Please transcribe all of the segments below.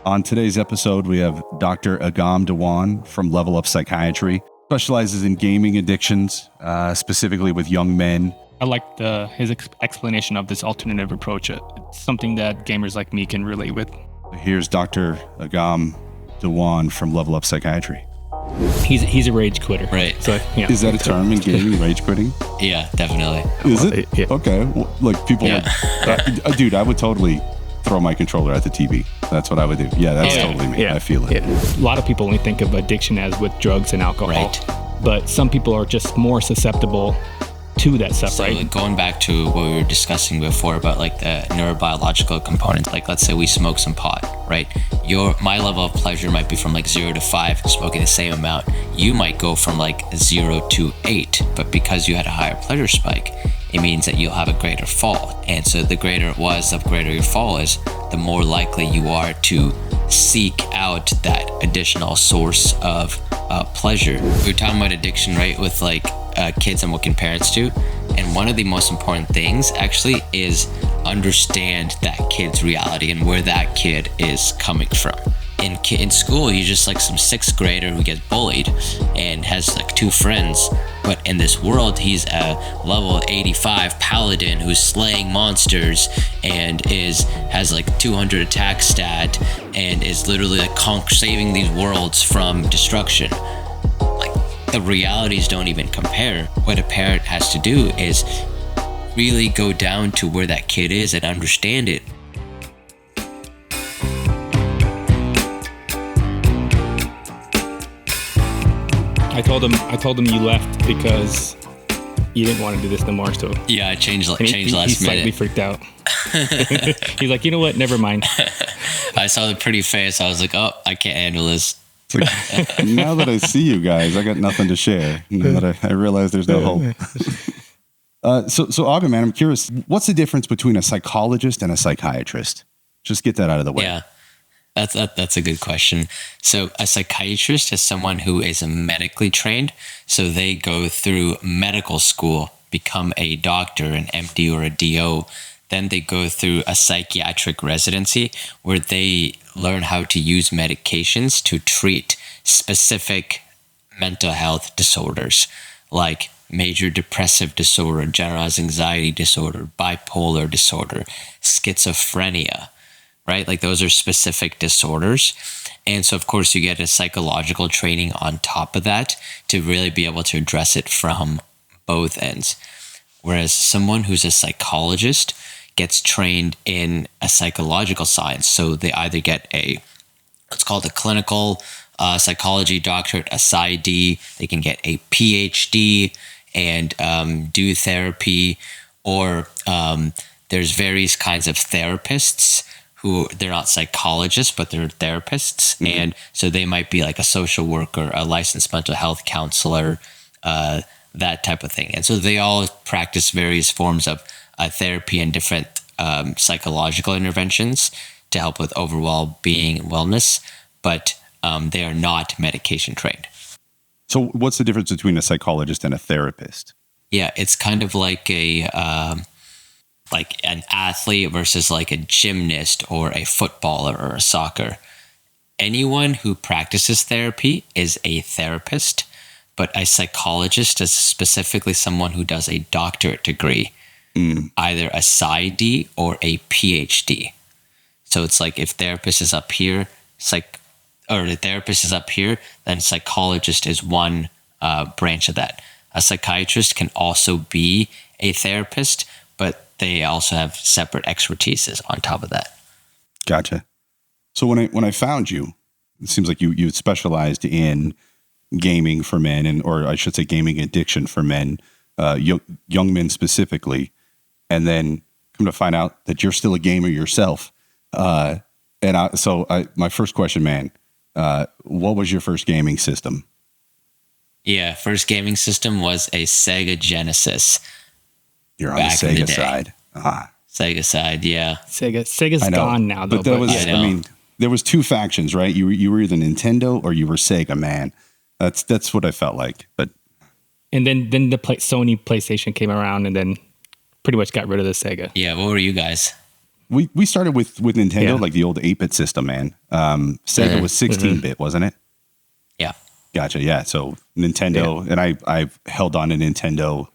On today's episode, we have Dr. Agam Dhawan from Level Up Psychiatry. Specializes in gaming addictions, specifically with young men. I like his explanation of this alternative approach. It's something that gamers like me can relate with. Here's Dr. Agam Dhawan from Level Up Psychiatry. He's a rage quitter. Right. So, yeah. Is that a term in gaming, rage quitting? Yeah, definitely. Is it? Yeah. Okay. Well, like people dude, I would totally throw my controller at the TV. That's what I would do. Yeah, that's totally me. Yeah. I feel it. Yeah. A lot of people only think of addiction as with drugs and alcohol. Right. But some people are just more susceptible to that stuff, So right? going back to what we were discussing before about like the neurobiological components, like let's say we smoke some pot, right? My level of pleasure might be from like 0 to 5, smoking the same amount. You might go from like 0 to 8, but because you had a higher pleasure spike, it means that you'll have a greater fall. And so the greater it was, the greater your fall is, the more likely you are to seek out that additional source of pleasure. We were talking about addiction, right, with like kids and what can parents do. And one of the most important things actually is understand that kid's reality and where that kid is coming from. In school, you're just like some 6th grader who gets bullied and has like 2 friends. But in this world, he's a level 85 paladin who's slaying monsters and has like 200 attack stat and is literally like saving these worlds from destruction. Like the realities don't even compare. What a parent has to do is really go down to where that kid is and understand it. I told him you left because you didn't want to do this no more. So Yeah, I changed last he's slightly minute. freaked out. He's like, you know what? Never mind. I saw the pretty face. I was like, oh, I can't handle this. It's like, now that I see you guys, I got nothing to share. Now that I realize there's no hope. So Agam, man, I'm curious, what's the difference between a psychologist and a psychiatrist? Just get that out of the way. Yeah, that's a good question. So a psychiatrist is someone who is medically trained. So they go through medical school, become a doctor, an MD or a DO. Then they go through a psychiatric residency where they learn how to use medications to treat specific mental health disorders like major depressive disorder, generalized anxiety disorder, bipolar disorder, schizophrenia, right? Like those are specific disorders. And so of course you get a psychological training on top of that to really be able to address it from both ends. Whereas someone who's a psychologist gets trained in a psychological science. So they either get what's called a clinical psychology doctorate, a PsyD, they can get a PhD and do therapy, or there's various kinds of therapists who they're not psychologists, but they're therapists. Mm-hmm. And so they might be like a social worker, a licensed mental health counselor, that type of thing. And so they all practice various forms of therapy and different psychological interventions to help with overall being and wellness, but they are not medication trained. So what's the difference between a psychologist and a therapist? Yeah, it's kind of like like an athlete versus like a gymnast or a footballer or a soccer. Anyone who practices therapy is a therapist, but a psychologist is specifically someone who does a doctorate degree, either a PsyD or a PhD. So it's like if therapist is up here, the therapist is up here, then psychologist is one branch of that. A psychiatrist can also be a therapist, but they also have separate expertises on top of that. Gotcha. So when I found you, it seems like you specialized in gaming for men, or I should say gaming addiction for men, young men specifically, and then come to find out that you're still a gamer yourself. My first question, man, what was your first gaming system? Yeah, first gaming system was a Sega Genesis. You're on the Sega side. Sega side, yeah. Sega's gone now, though. But there was 2 factions, right? You were either Nintendo or you were Sega, man. That's what I felt like. But and then the Sony PlayStation came around, and then pretty much got rid of the Sega. Yeah, what were you guys? We started with Nintendo, Yeah. like the old 8-bit system, man. Sega was 16-bit, wasn't it? Yeah. Gotcha. Yeah. So Nintendo, and I've held on to Nintendo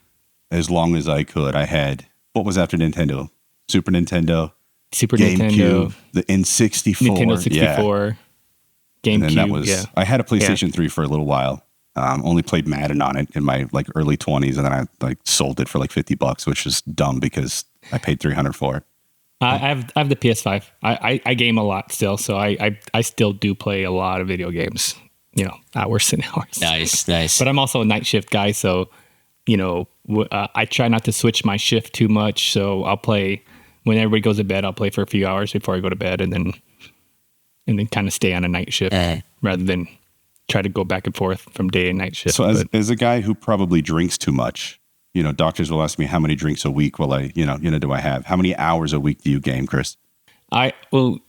as long as I could. I had, what was after Nintendo? Super Nintendo, Super GameCube, Nintendo, the N64. Nintendo 64, And then that GameCube. was, Yeah. I had a PlayStation 3 for a little while. Only played Madden on it in my like early 20s, and then I like sold it for like $50, which is dumb because I paid $300 for it. I have the PS5. I game a lot still, so I still do play a lot of video games. Hours and hours. Nice. But I'm also a night shift guy, so I try not to switch my shift too much. So I'll play when everybody goes to bed. I'll play for a few hours before I go to bed, and then kind of stay on a night shift rather than try to go back and forth from day and night shift. So as a guy who probably drinks too much, doctors will ask me how many drinks a week will I, do I have? How many hours a week do you game, Chris? I will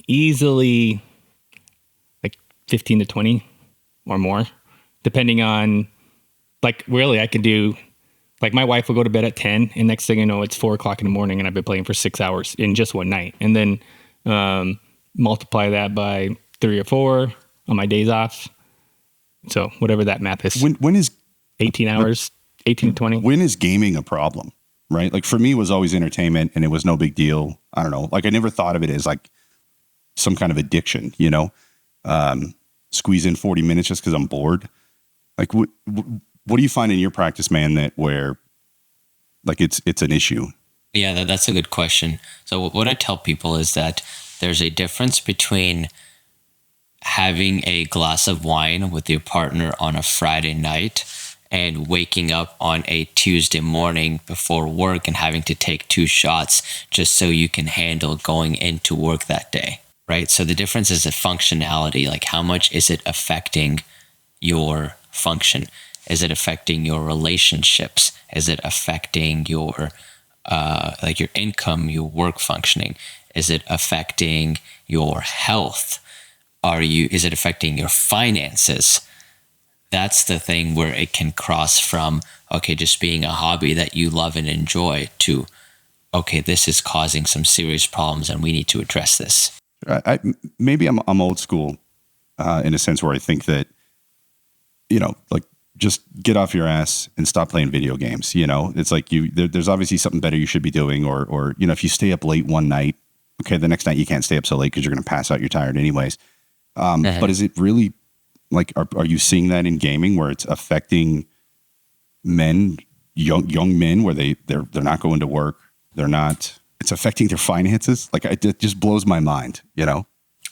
easily like 15 to 20 or more, depending on, like, really I can do, like, my wife will go to bed at 10 and next thing you know, it's 4:00 in the morning and I've been playing for 6 hours in just one night. And then multiply that by 3 or 4 on my days off. So whatever that math is. When is 18 hours, 18 to 20. When is gaming a problem, right? Like for me, it was always entertainment and it was no big deal. I don't know. Like I never thought of it as like some kind of addiction, squeeze in 40 minutes just because I'm bored. Like what do you find in your practice, man, that where like it's an issue? Yeah, that's a good question. So what I tell people is that there's a difference between having a glass of wine with your partner on a Friday night and waking up on a Tuesday morning before work and having to take 2 shots just so you can handle going into work that day, right? So the difference is the functionality, like how much is it affecting your function? Is it affecting your relationships? Is it affecting your like your income, your work functioning? Is it affecting your health? Is it affecting your finances? That's the thing where it can cross from, okay, just being a hobby that you love and enjoy to, okay, this is causing some serious problems and we need to address this. Maybe I'm old school in a sense where I think that, like just get off your ass and stop playing video games. It's like there's obviously something better you should be doing, or if you stay up late one night, okay, the next night you can't stay up so late because you're going to pass out. You're tired anyways. But is it really like, are you seeing that in gaming where it's affecting men, young men, where they're not going to work? It's affecting their finances. Like it just blows my mind,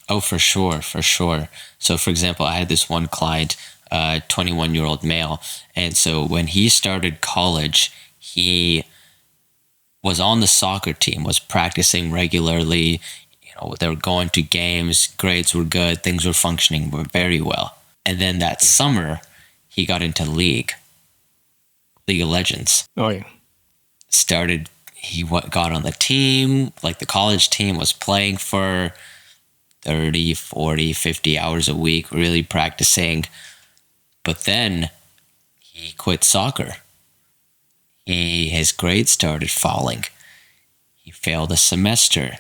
Oh, for sure. So for example, I had this one client, 21-year-old male. And so when he started college, he was on the soccer team, was practicing regularly. They were going to games, grades were good, things were functioning very well. And then that summer, he got into League of Legends. Oh, yeah. He got on the team, like the college team, was playing for 30, 40, 50 hours a week, really practicing. But then he quit soccer. His grades started falling. He failed a semester.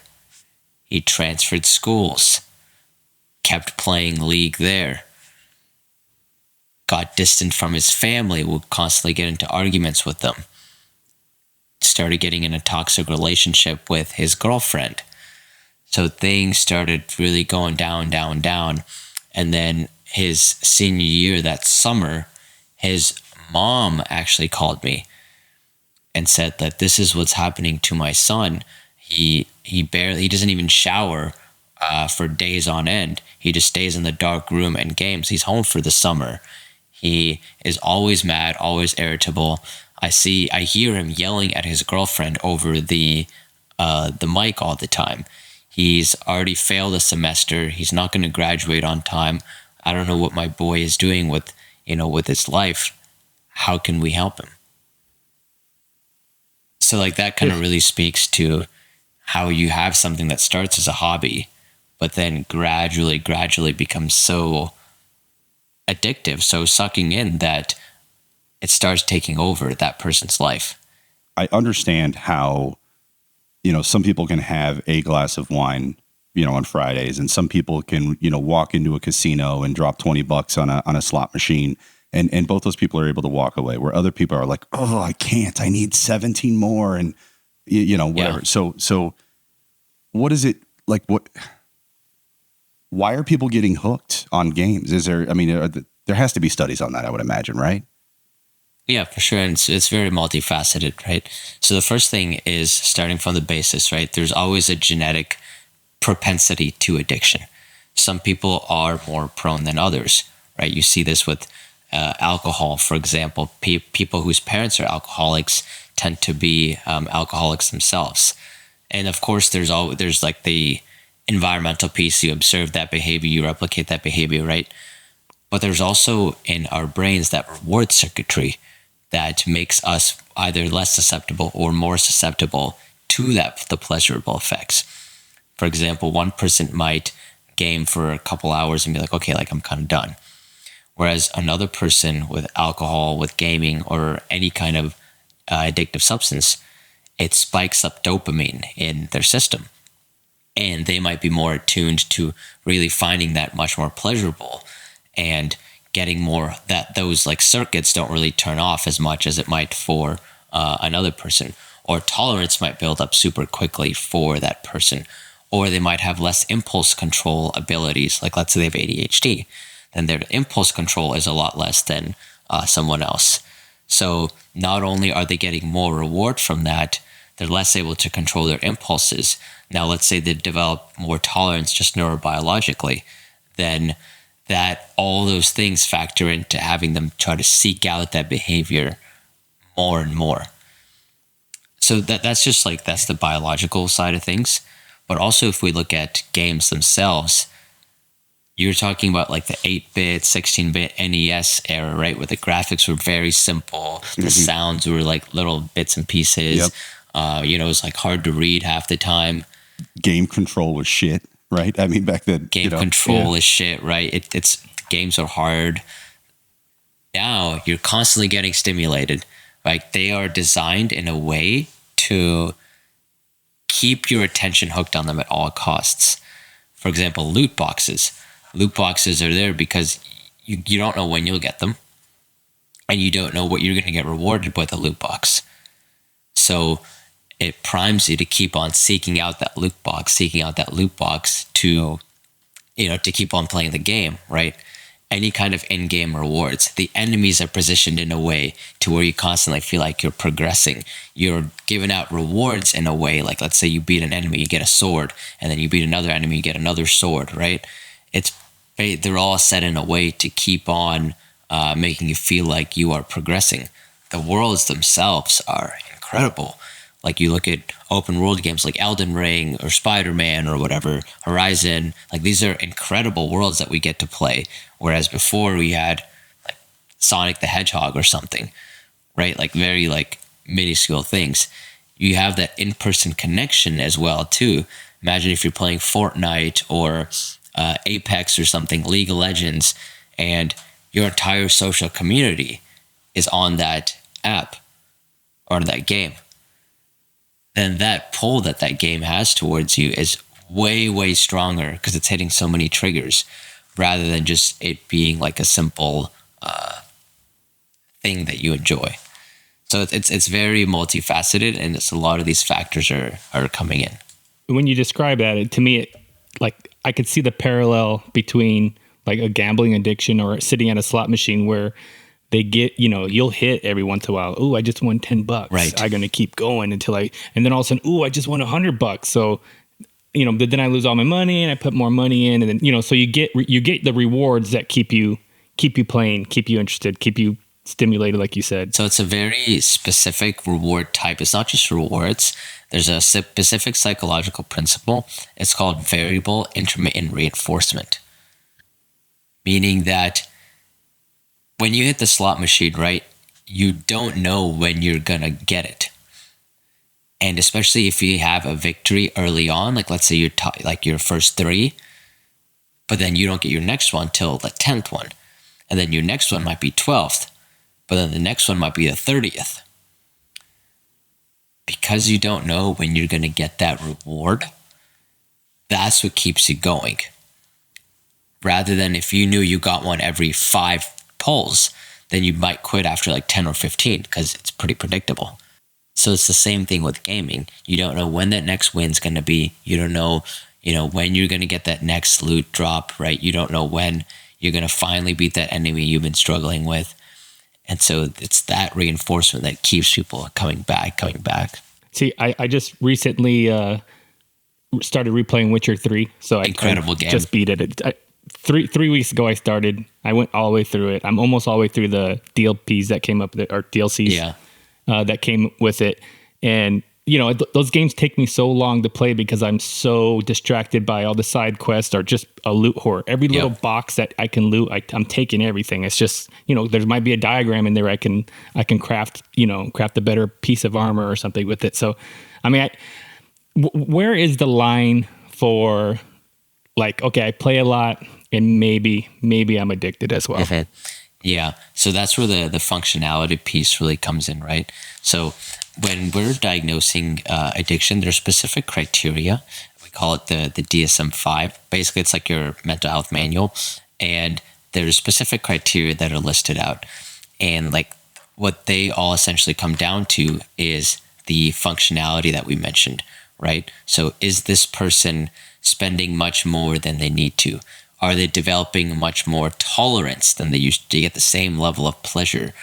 He transferred schools, kept playing League there, got distant from his family, would constantly get into arguments with them, started getting in a toxic relationship with his girlfriend. So things started really going down. And then his senior year, that summer, his mom actually called me and said that this is what's happening to my son. He doesn't even shower for days on end. He just stays in the dark room and games. He's home for the summer. He is always mad, always irritable. I hear him yelling at his girlfriend over the mic all the time. He's already failed a semester. He's not going to graduate on time. I don't know what my boy is doing with his life. How can we help him? So like that kind of really speaks to how you have something that starts as a hobby, but then gradually becomes so addictive, so sucking in that it starts taking over that person's life. I understand how some people can have a glass of wine, on Fridays, and some people can, walk into a casino and drop $20 on a slot machine. And both those people are able to walk away, where other people are like, oh, I can't, I need 17 more. And, whatever. Yeah. So what is it like? Why are people getting hooked on games? There has to be studies on that, I would imagine, right? Yeah, for sure. And it's very multifaceted, right? So the first thing is starting from the basis, right? There's always a genetic propensity to addiction. Some people are more prone than others, right? You see this with alcohol, for example. People whose parents are alcoholics tend to be alcoholics themselves. And of course, there's like the environmental piece. You observe that behavior, you replicate that behavior, right? But there's also in our brains that reward circuitry that makes us either less susceptible or more susceptible to the pleasurable effects. For example, one person might game for a couple hours and be like, okay, like I'm kind of done. Whereas another person with alcohol, with gaming, or any kind of addictive substance, it spikes up dopamine in their system. And they might be more attuned to really finding that much more pleasurable and getting more that those like circuits don't really turn off as much as it might for another person. Or tolerance might build up super quickly for that person. Or they might have less impulse control abilities. Like let's say they have ADHD. Then their impulse control is a lot less than someone else. So not only are they getting more reward from that, they're less able to control their impulses. Now, let's say they develop more tolerance just neurobiologically, then that all those things factor into having them try to seek out that behavior more and more. So that's just like, that's the biological side of things. But also if we look at games themselves, you're talking about like the 8-bit, 16-bit NES era, right? Where the graphics were very simple. The sounds were like little bits and pieces. Yep. It was like hard to read half the time. Game control was shit, right? I mean, back then. Game control is shit, right? It's games are hard. Now you're constantly getting stimulated. Like they are designed in a way to keep your attention hooked on them at all costs. For example, loot boxes. Loot boxes are there because you don't know when you'll get them, and you don't know what you're going to get rewarded with a loot box. So it primes you to keep on seeking out that loot box to, to keep on playing the game, right? Any kind of in-game rewards. The enemies are positioned in a way to where you constantly feel like you're progressing. You're giving out rewards in a way, like let's say you beat an enemy, you get a sword, and then you beat another enemy, you get another sword, right? They're all set in a way to keep on making you feel like you are progressing. The worlds themselves are incredible. Like you look at open world games like Elden Ring or Spider-Man or whatever, Horizon, like these are incredible worlds that we get to play. Whereas before we had like Sonic the Hedgehog or something, right? Like very like minuscule things. You have that in-person connection as well too. Imagine if you're playing Fortnite or Apex or something, League of Legends, and your entire social community is on that app or that game. Then that pull that game has towards you is way, way stronger because it's hitting so many triggers rather than just it being like a simple thing that you enjoy. So it's very multifaceted, and it's a lot of these factors are coming in. When you describe that, to me, I could see the parallel between like a gambling addiction or sitting at a slot machine where they get, you'll hit every once in a while. Oh, I just won $10. Right. I'm going to keep going and then all of a sudden, oh, I just won $100. So, but then I lose all my money and I put more money in, and then, so you get the rewards that keep you playing, keep you interested, keep you stimulated, like you said. So it's a very specific reward type. It's not just rewards. There's a specific psychological principle. It's called variable intermittent reinforcement, meaning that when you hit the slot machine, right, you don't know when you're going to get it. And especially if you have a victory early on, like let's say you're like your first 3, but then you don't get your next one till the 10th one. And then your next one might be 12th, but then the next one might be the 30th. because you don't know when you're going to get that reward, that's what keeps you going. Rather than if you knew you got one every 5 pulls, then you might quit after like 10 or 15 because it's pretty predictable. So it's the same thing with gaming. You don't know when that next win's going to be. You don't know, when you're going to get that next loot drop, right? You don't know when you're going to finally beat that enemy you've been struggling with. And so it's that reinforcement that keeps people coming back. See, I just recently started replaying Witcher 3. So Incredible game. Just beat it. Three weeks ago I started. I went all the way through it. I'm almost all the way through the DLPs that came up, or DLCs that came with it. And, those games take me so long to play because I'm so distracted by all the side quests or just a loot hoard. Every little box that I can loot, I'm taking everything. It's just, there might be a diagram in there I can craft a better piece of armor or something with it. So, I mean, where is the line for like, okay, I play a lot and maybe I'm addicted as well? Mm-hmm. Yeah. So that's where the functionality piece really comes in, right? So when we're diagnosing addiction, there's specific criteria. We call it the DSM-5. Basically, it's like your mental health manual. And there's specific criteria that are listed out. And like what they all essentially come down to is the functionality that we mentioned, right? So is this person spending much more than they need to? Are they developing much more tolerance than they used to get the same level of pleasure?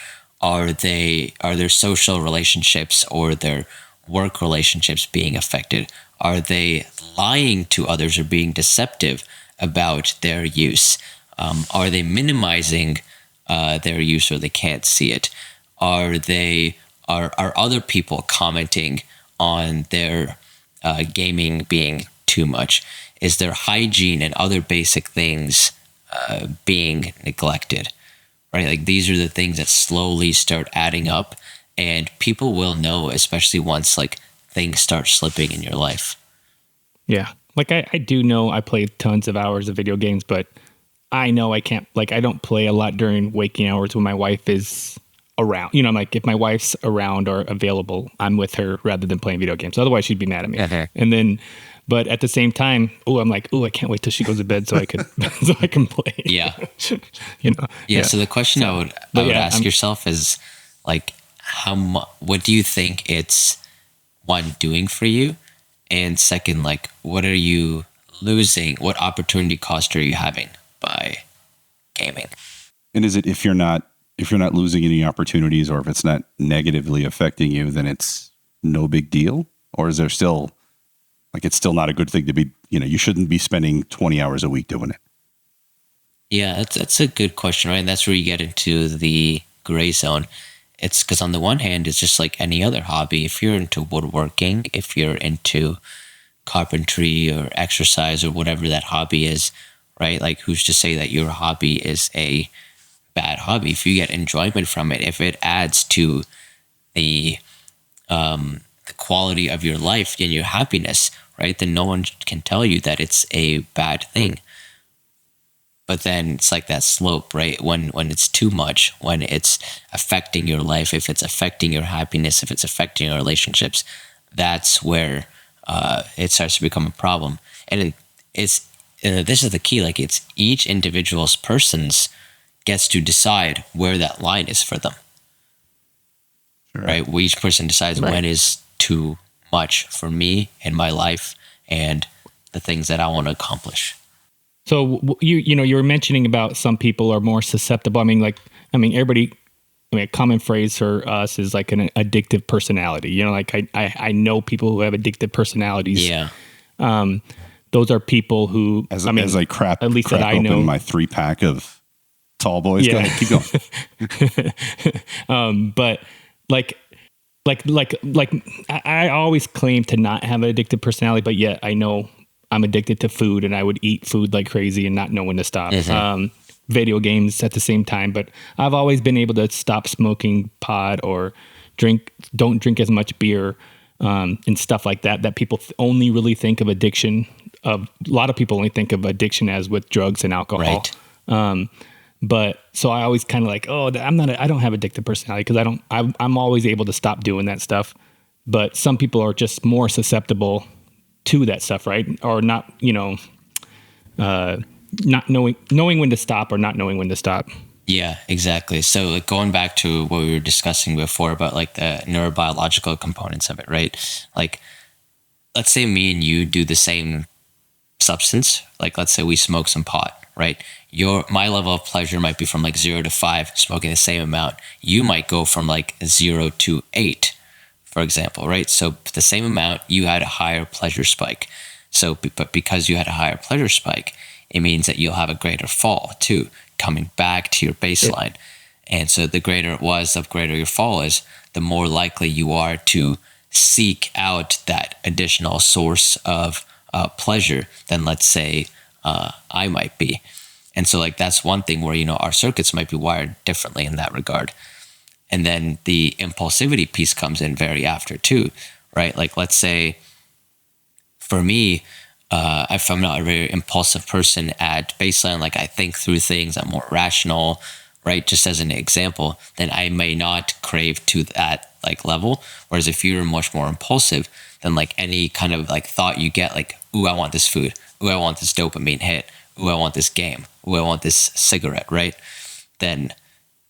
Are their social relationships or their work relationships being affected? Are they lying to others or being deceptive about their use? Are they minimizing their use or they can't see it? Are other people commenting on their gaming being too much? Is their hygiene and other basic things being neglected? Right? Like these are the things that slowly start adding up, and people will know, especially once like things start slipping in your life. Yeah. Like I do know I play tons of hours of video games, but I know I can't, like I don't play a lot during waking hours when my wife is around. Like if my wife's around or available, I'm with her rather than playing video games. Otherwise she'd be mad at me. Uh-huh. And then, but at the same time, I'm like, I can't wait till she goes to bed so I can play. Yeah. Yeah. So the question I would ask yourself is like, what do you think it's one doing for you? And second, like, what are you losing? What opportunity cost are you having by gaming? And is it if you're not losing any opportunities, or if it's not negatively affecting you, then it's no big deal? Or is there still, like, it's still not a good thing to be, you shouldn't be spending 20 hours a week doing it? Yeah, that's a good question, right? And that's where you get into the gray zone. It's because on the one hand, it's just like any other hobby. If you're into woodworking, if you're into carpentry or exercise or whatever that hobby is, right? Like, who's to say that your hobby is a bad hobby? If you get enjoyment from it, if it adds to the quality of your life and your happiness, right, then no one can tell you that it's a bad thing. But then it's like that slope, right? When it's too much, when it's affecting your life, if it's affecting your happiness, if it's affecting your relationships, that's where it starts to become a problem. And this is the key. Like, it's each individual's person's gets to decide where that line is for them. Sure. Right? Well, each person decides when is too much for me in my life and the things that I want to accomplish. So you were mentioning about some people are more susceptible. Everybody. A common phrase for us is like an addictive personality. Like I know people who have addictive personalities. Yeah. Those are people who, as I crap at least crap that I know, open my 3-pack of tall boys. Yeah. Go ahead, keep going. But like I always claim to not have an addictive personality, but yet I know I'm addicted to food and I would eat food like crazy and not know when to stop. Mm-hmm. Video games at the same time, but I've always been able to stop smoking pot or don't drink as much beer, and stuff like that people only really think of addiction. A lot of people only think of addiction as with drugs and alcohol. Right. But so I always kind of like, I don't have addictive personality because I'm always able to stop doing that stuff. but some people are just more susceptible to that stuff, right? Or not, not knowing when to stop or not knowing when to stop. Yeah, exactly. So like going back to what we were discussing before about like the neurobiological components of it, right? Like, let's say me and you do the same substance. Like, let's say we smoke some pot, right? My level of pleasure might be from like 0 to 5, smoking the same amount. You might go from like 0 to 8, for example, right? So the same amount, you had a higher pleasure spike. So, but because you had a higher pleasure spike, it means that you'll have a greater fall too, coming back to your baseline. And so the greater it was, the greater your fall is, the more likely you are to seek out that additional source of pleasure than, let's say, I might be. And so like that's one thing where, our circuits might be wired differently in that regard. And then the impulsivity piece comes in very after too, right? Like, let's say for me, if I'm not a very impulsive person at baseline, like I think through things, I'm more rational, right? Just as an example, then I may not crave to that like level. Whereas if you're much more impulsive, then like any kind of like thought you get, like, ooh, I want this food. Ooh, I want this dopamine hit. Ooh, I want this game. Ooh, I want this cigarette, right? Then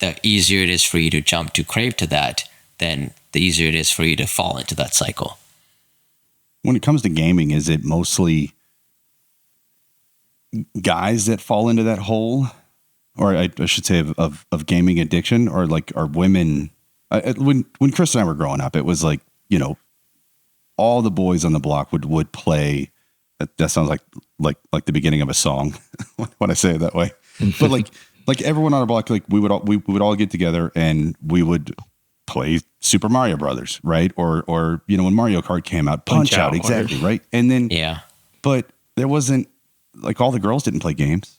the easier it is for you to jump to crave to that, then the easier it is for you to fall into that cycle. When it comes to gaming, is it mostly guys that fall into that hole, or I should say of gaming addiction, or like are women? When Chris and I were growing up, it was like, all the boys on the block would play. That sounds like the beginning of a song when I say it that way. But like everyone on our block, like we would all get together and we would play Super Mario Brothers, right? Or when Mario Kart came out, Punch Out, exactly, right? And then but there wasn't, like, all the girls didn't play games,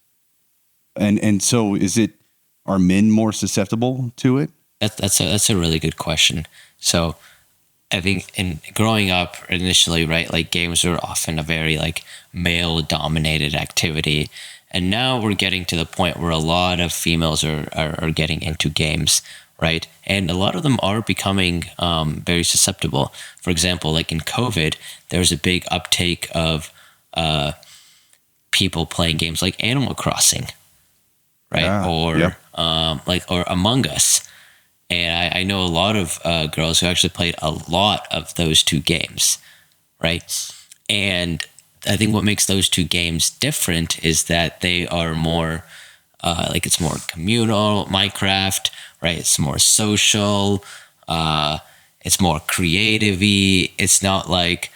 and so are men more susceptible to it? That's a really good question. So I think in growing up initially, right, like games were often a very like male dominated activity. And now we're getting to the point where a lot of females are getting into games, right? And a lot of them are becoming very susceptible. For example, like in COVID, there was a big uptake of people playing games like Animal Crossing, right? Or Among Us. And I know a lot of girls who actually played a lot of those two games, right? And I think what makes those two games different is that they are more, it's more communal, Minecraft, right? It's more social, it's more creative-y. It's not like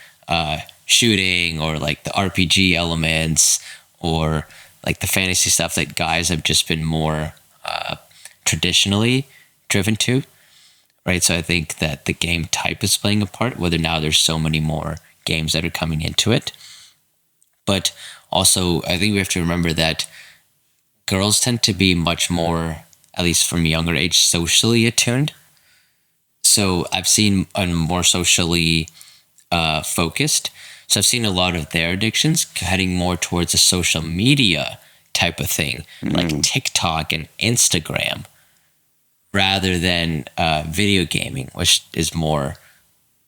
shooting or like the RPG elements or like the fantasy stuff that guys have just been more traditionally driven to, right? So I think that the game type is playing a part, whether now there's so many more games that are coming into it. But also, I think we have to remember that girls tend to be much more, at least from a younger age, socially attuned. So I've seen more socially focused. So I've seen a lot of their addictions heading more towards a social media type of thing, like TikTok and Instagram, rather than video gaming, which is more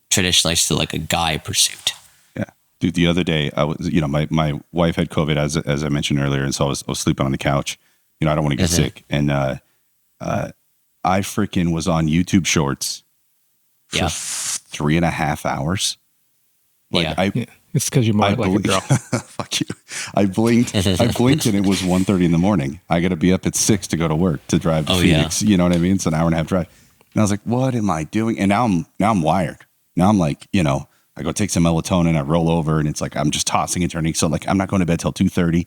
traditionally still like a guy pursuit. Yeah. Dude, the other day I was, my wife had COVID as I mentioned earlier. And so I was sleeping on the couch, I don't want to get sick. And I freaking was on YouTube Shorts for 3.5 hours. It's because you're more like a girl. Fuck you. I blinked and it was 1:30 in the morning. I got to be up at 6 to go to work to drive to Phoenix. Yeah. You know what I mean? It's an 1.5 hour drive. And I was like, what am I doing? And now I'm wired. Now I'm like, I go take some melatonin, I roll over, and it's like I'm just tossing and turning. So like I'm not going to bed till 2:30.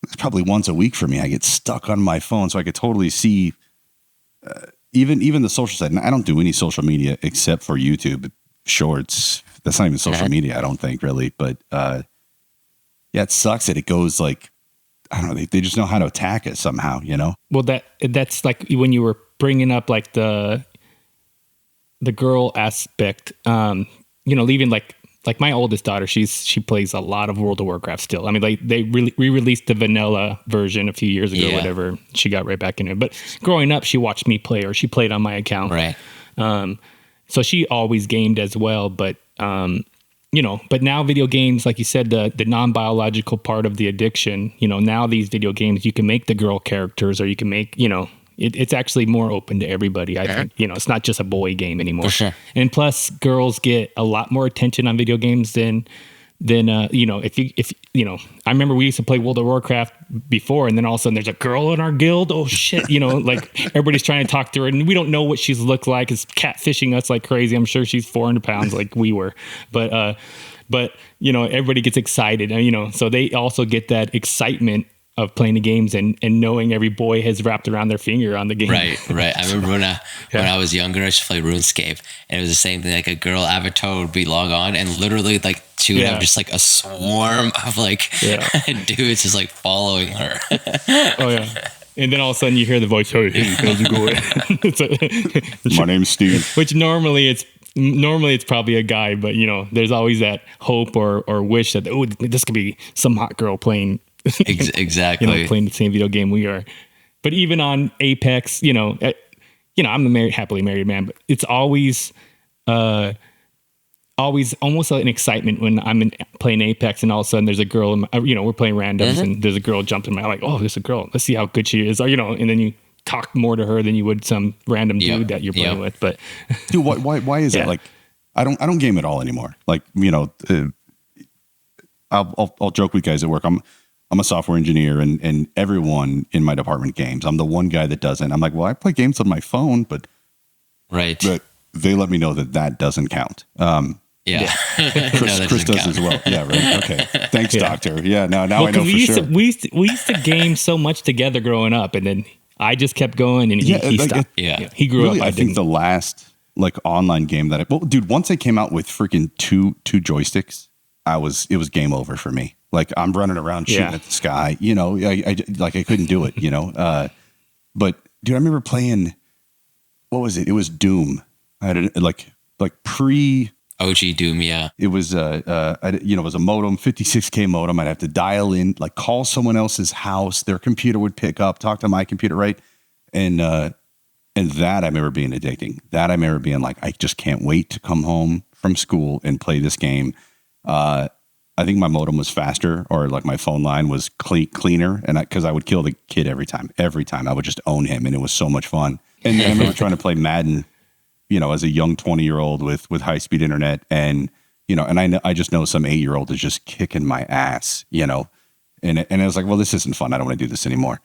It's probably once a week for me. I get stuck on my phone, so I could totally see even the social side. And I don't do any social media except for YouTube Shorts. That's not even social media, I don't think, really. But it sucks that it goes like, I don't know, they just know how to attack it somehow, Well, that's like when you were bringing up like the girl aspect, leaving like my oldest daughter, she plays a lot of World of Warcraft still. I mean, like they re-released the vanilla version a few years ago, whatever. She got right back into it. But growing up, she watched me play, or she played on my account. Right. so she always gamed as well, but but now video games, like you said, the non-biological part of the addiction, now these video games, you can make the girl characters, or you can make, it's actually more open to everybody. I think, it's not just a boy game anymore. For sure. And plus girls get a lot more attention on video games than if I remember we used to play World of Warcraft before, and then all of a sudden there's a girl in our guild. Oh shit. Like everybody's trying to talk to her and we don't know what she's looked like. It's catfishing us like crazy. I'm sure she's 400 pounds like we were, but everybody gets excited, so they also get that excitement of playing the games and knowing every boy has wrapped around their finger on the game. Right. I remember when I was younger, I used to play RuneScape, and it was the same thing. Like a girl avatar would be log on, and literally like she would have just like a swarm of like dudes just like following her. Oh yeah. And then all of a sudden you hear the voice, "Hey, how's it going?" My name's Steve. Which normally it's probably a guy, but there's always that hope or wish that, oh, this could be some hot girl playing. Exactly. Playing the same video game we are. But even on Apex, I'm a happily married man, but it's always almost an excitement when I'm playing Apex and all of a sudden there's a girl, we're playing randoms and there's a girl jumped in my, like, oh, there's a girl. Let's see how good she is. And then you talk more to her than you would some random dude that you're playing with. But dude, why is it like, I don't game at all anymore. Like, I'll joke with guys at work. I'm a software engineer and everyone in my department games. I'm the one guy that doesn't. I'm like, well, I play games on my phone, but they let me know that doesn't count. Chris does as well. Yeah, right. Okay. Thanks, doctor. Yeah, now I know for sure. We used to game so much together growing up, and then I just kept going, and he stopped. He grew up. I think the last like online game that dude, once I came out with freaking two joysticks, it was game over for me. Like I'm running around shooting at the sky, I couldn't do it, but dude, I remember playing, what was it? It was Doom. I had like pre OG Doom. Yeah. It was, it was a modem, 56K modem. I'd have to dial in, like call someone else's house. Their computer would pick up, talk to my computer. Right. And that I remember being addicting. That I remember being like, I just can't wait to come home from school and play this game. I think my modem was faster, or like my phone line was cleaner, and because I would kill the kid every time I would just own him, and it was so much fun. And then I remember trying to play Madden, as a young 20-year-old with high speed internet, and I just know some 8-year-old is just kicking my ass, and I was like, well, this isn't fun. I don't want to do this anymore.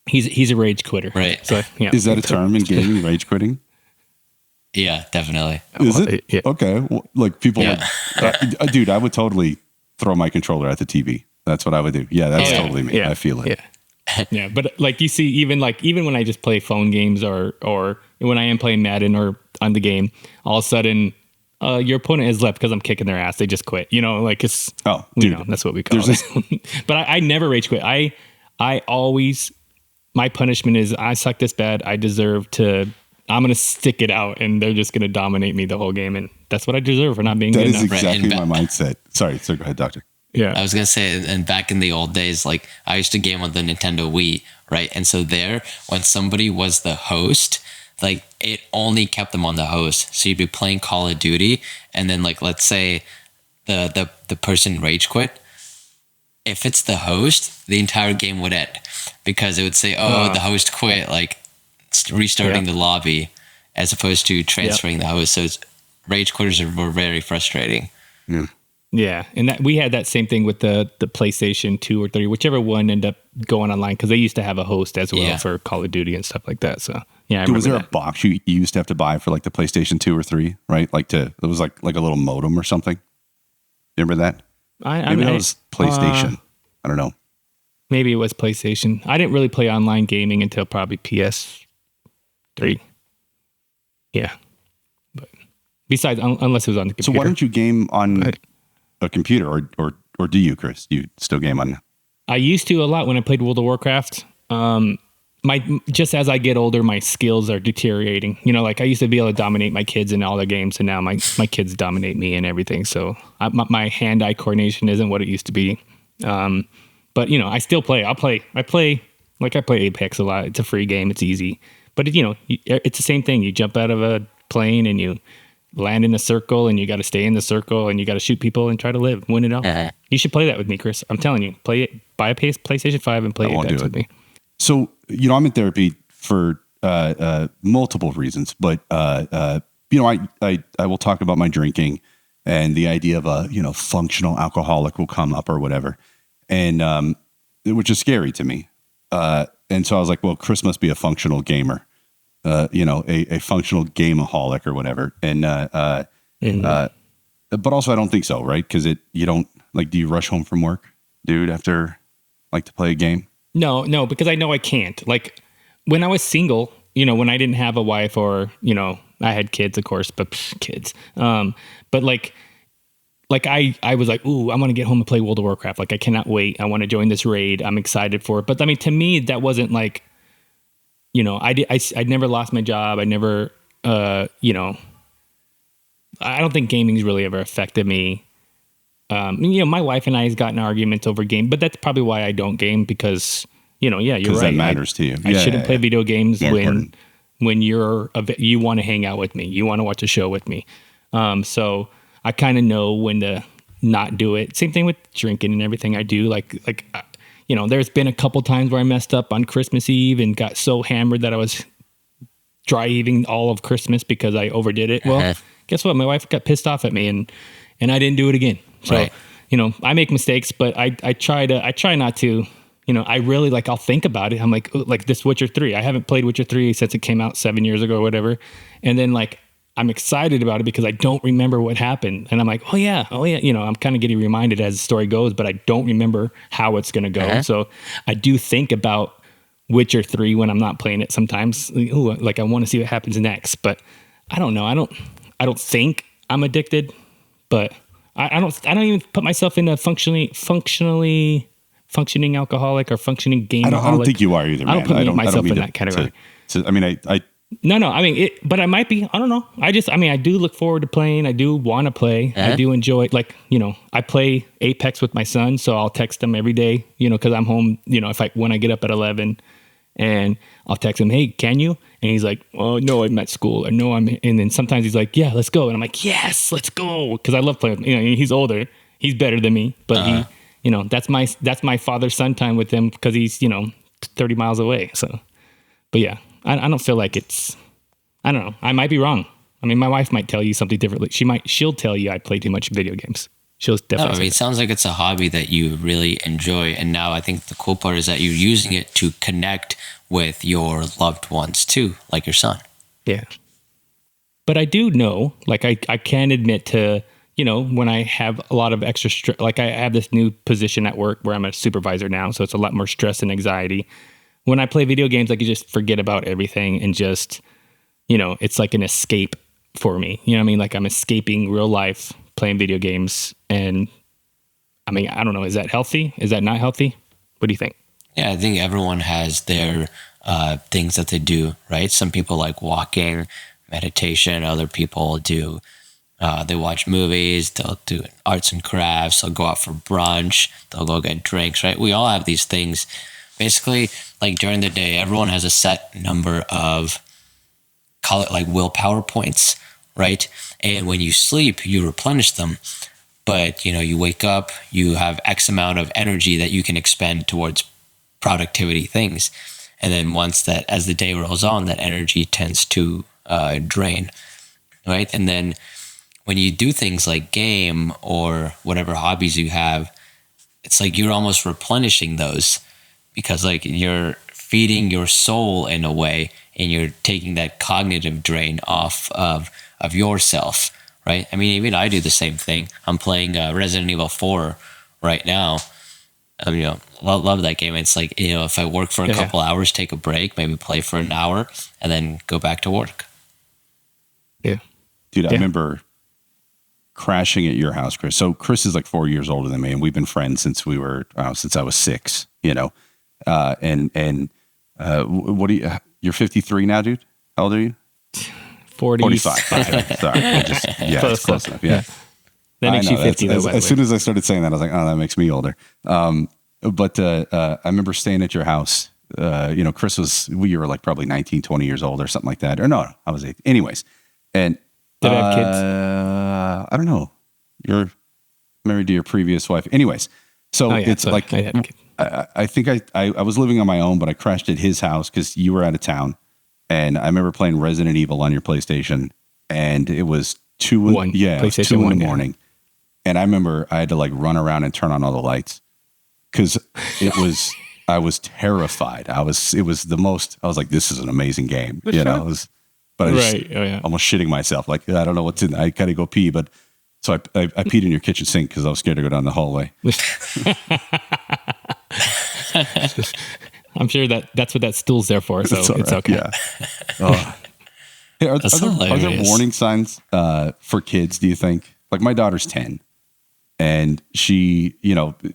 He's a rage quitter, right? So is that a term in gaming, rage quitting? Yeah, definitely. Is it? Yeah. Okay. Well, like people, dude, I would totally throw my controller at the TV. That's what I would do. Yeah, that's totally me. Yeah. I feel it. Yeah. But like you see, even when I just play phone games or when I am playing Madden or on the game, all of a sudden your opponent has left because I'm kicking their ass. They just quit. Like it's that's what we call it. But I never rage quit. I always, my punishment is I suck this bad. I deserve to. I'm going to stick it out, and they're just going to dominate me the whole game. And that's what I deserve for not being good enough. That is exactly my mindset. Sorry, go ahead, doctor. Yeah. I was going to say, and back in the old days, like I used to game on the Nintendo Wii, right? And so when somebody was the host, like it only kept them on the host. So you'd be playing Call of Duty, and then like, let's say the person rage quit. If it's the host, the entire game would end because it would say, the host quit, like, restarting the lobby as opposed to transferring the host. So rage quitters were very frustrating. Yeah. And that we had that same thing with the PlayStation 2 or 3, whichever one ended up going online, because they used to have a host as well for Call of Duty and stuff like that. So yeah. Was there a box you used to have to buy for like the PlayStation 2 or 3, right? Like it was like a little modem or something. Remember that? Maybe that was PlayStation. I don't know. Maybe it was PlayStation. I didn't really play online gaming until probably PS3. Yeah. But besides, unless it was on the computer. So why don't you game on a computer or do you, Chris? You still game on? I used to a lot when I played World of Warcraft. Just as I get older, my skills are deteriorating. Like I used to be able to dominate my kids in all their games, and now my kids dominate me and everything. So my hand-eye coordination isn't what it used to be. But I still play. I play Apex a lot. It's a free game. It's easy. But it's the same thing. You jump out of a plane and you land in a circle, and you got to stay in the circle, and you got to shoot people and try to win it all. You should play that with me, Chris. I'm telling you, play it. Buy a PlayStation 5 and play it with me. So I'm in therapy for multiple reasons, but I will talk about my drinking, and the idea of a functional alcoholic will come up or whatever, and which is scary to me. And so I was like, well, Chris must be a functional gamer. A functional gameaholic or whatever. And, but also I don't think so, right? Cause you don't do you rush home from work, dude, after to play a game? No, because I know I can't. Like when I was single, when I didn't have a wife or, I had kids, of course, but kids. But I was like, ooh, I'm going to get home and play World of Warcraft. Like I cannot wait. I want to join this raid. I'm excited for it. But I mean, to me, that wasn't like, I never lost my job. I never, I don't think gaming's really ever affected me. My wife and I has gotten arguments over game, but that's probably why I don't game because, you're right. That matters to you. I shouldn't play video games when you want to hang out with me. You want to watch a show with me. So I kind of know when to not do it. Same thing with drinking and everything I do. There's been a couple times where I messed up on Christmas Eve and got so hammered that I was dry heaving all of Christmas because I overdid it. Well, guess what? My wife got pissed off at me and I didn't do it again. So, right. I make mistakes, but I try not to, I really I'll think about it. I'm like this Witcher 3. I haven't played Witcher 3 since it came out 7 years ago or whatever. And then I'm excited about it because I don't remember what happened. And I'm like, oh yeah. I'm kind of getting reminded as the story goes, but I don't remember how it's going to go. So I do think about Witcher 3 when I'm not playing it sometimes. Ooh, I want to see what happens next, but I don't know. I don't think I'm addicted, but I don't even put myself in a functioning alcoholic or functioning gameaholic. I don't think you are either, man. I don't put myself in that category. No, I mean, but I might be. I don't know. I do look forward to playing. I do want to play. I do enjoy it. I play Apex with my son, so I'll text him every day, because I'm home, when I get up at 11 and I'll text him, hey, can you? And he's like, oh, no, I'm at school. Or no, and then sometimes he's like, yeah, let's go. And I'm like, yes, let's go. Because I love playing. He's older. He's better than me. But that's my father-son time with him because he's, 30 miles away. So, but yeah. I don't feel like I don't know. I might be wrong. I mean, my wife might tell you something differently. She'll tell you I play too much video games. She'll definitely. It sounds like it's a hobby that you really enjoy. And now I think the cool part is that you're using it to connect with your loved ones too, like your son. Yeah. But I do know, I can admit to, when I have a lot of extra I have this new position at work where I'm a supervisor now. So it's a lot more stress and anxiety. When I play video games, I can just forget about everything and just, it's like an escape for me. You know what I mean? I'm escaping real life playing video games. And I mean, I don't know. Is that healthy? Is that not healthy? What do you think? Yeah, I think everyone has their things that they do, right? Some people like walking, meditation. Other people do, they watch movies. They'll do arts and crafts. They'll go out for brunch. They'll go get drinks, right? We all have these things. Basically, during the day, everyone has a set number of, call it willpower points, right? And when you sleep, you replenish them. But, you wake up, you have X amount of energy that you can expend towards productivity things. And then as the day rolls on, that energy tends to drain, right? And then when you do things like game or whatever hobbies you have, it's you're almost replenishing those. Because you're feeding your soul in a way, and you're taking that cognitive drain off of yourself, right? I mean, even I do the same thing. I'm playing Resident Evil 4 right now. Love that game. It's if I work for a couple hours, take a break, maybe play for an hour, and then go back to work. Yeah, dude, I remember crashing at your house, Chris. So Chris is 4 years older than me, and we've been friends since since I was 6. What do you? You're 53 now, dude. How old are you? 45. Sorry, it's close enough. Yeah, that makes you 50. As soon as I started saying that, I was like, oh, that makes me older. But I remember staying at your house, Chris we were like probably 19, 20 years old or something like that. Or no, I was 8. Anyways. And did I have kids? I don't know. You're married to your previous wife. Anyways. So it's so like, I think I was living on my own, but I crashed at his house because you were out of town. And I remember playing Resident Evil on your PlayStation, and it was 2 in the morning. Yeah. And I remember I had to like run around and turn on all the lights because I was terrified. I was like, this is an amazing game, but I was almost shitting myself. Like, I don't know what's in there. I gotta go pee. But so I peed in your kitchen sink because I was scared to go down the hallway. I'm sure that's what that stool's there for. So it's okay. Yeah. Hey, are there warning signs for kids, do you think? Like my daughter's 10 and she,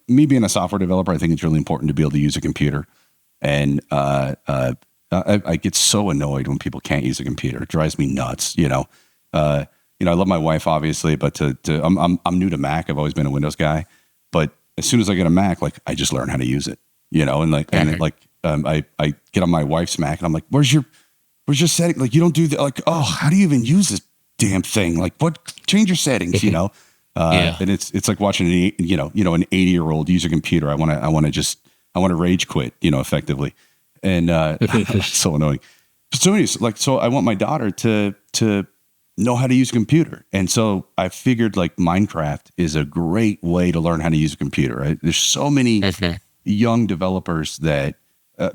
me being a software developer, I think it's really important to be able to use a computer. And I get so annoyed when people can't use a computer. It drives me nuts, I love my wife obviously, but I'm new to Mac. I've always been a Windows guy, but as soon as I get a Mac, like I just learn how to use it, I get on my wife's Mac and I'm like, where's your setting? Like, you don't do that. Like, oh, how do you even use this damn thing? Like, change your settings, and it's like watching an 80-year-old use a computer. I want to rage quit, effectively. And, it's so annoying. So anyways, so I want my daughter to know how to use a computer. And so I figured like Minecraft is a great way to learn how to use a computer, right? There's so many young developers that,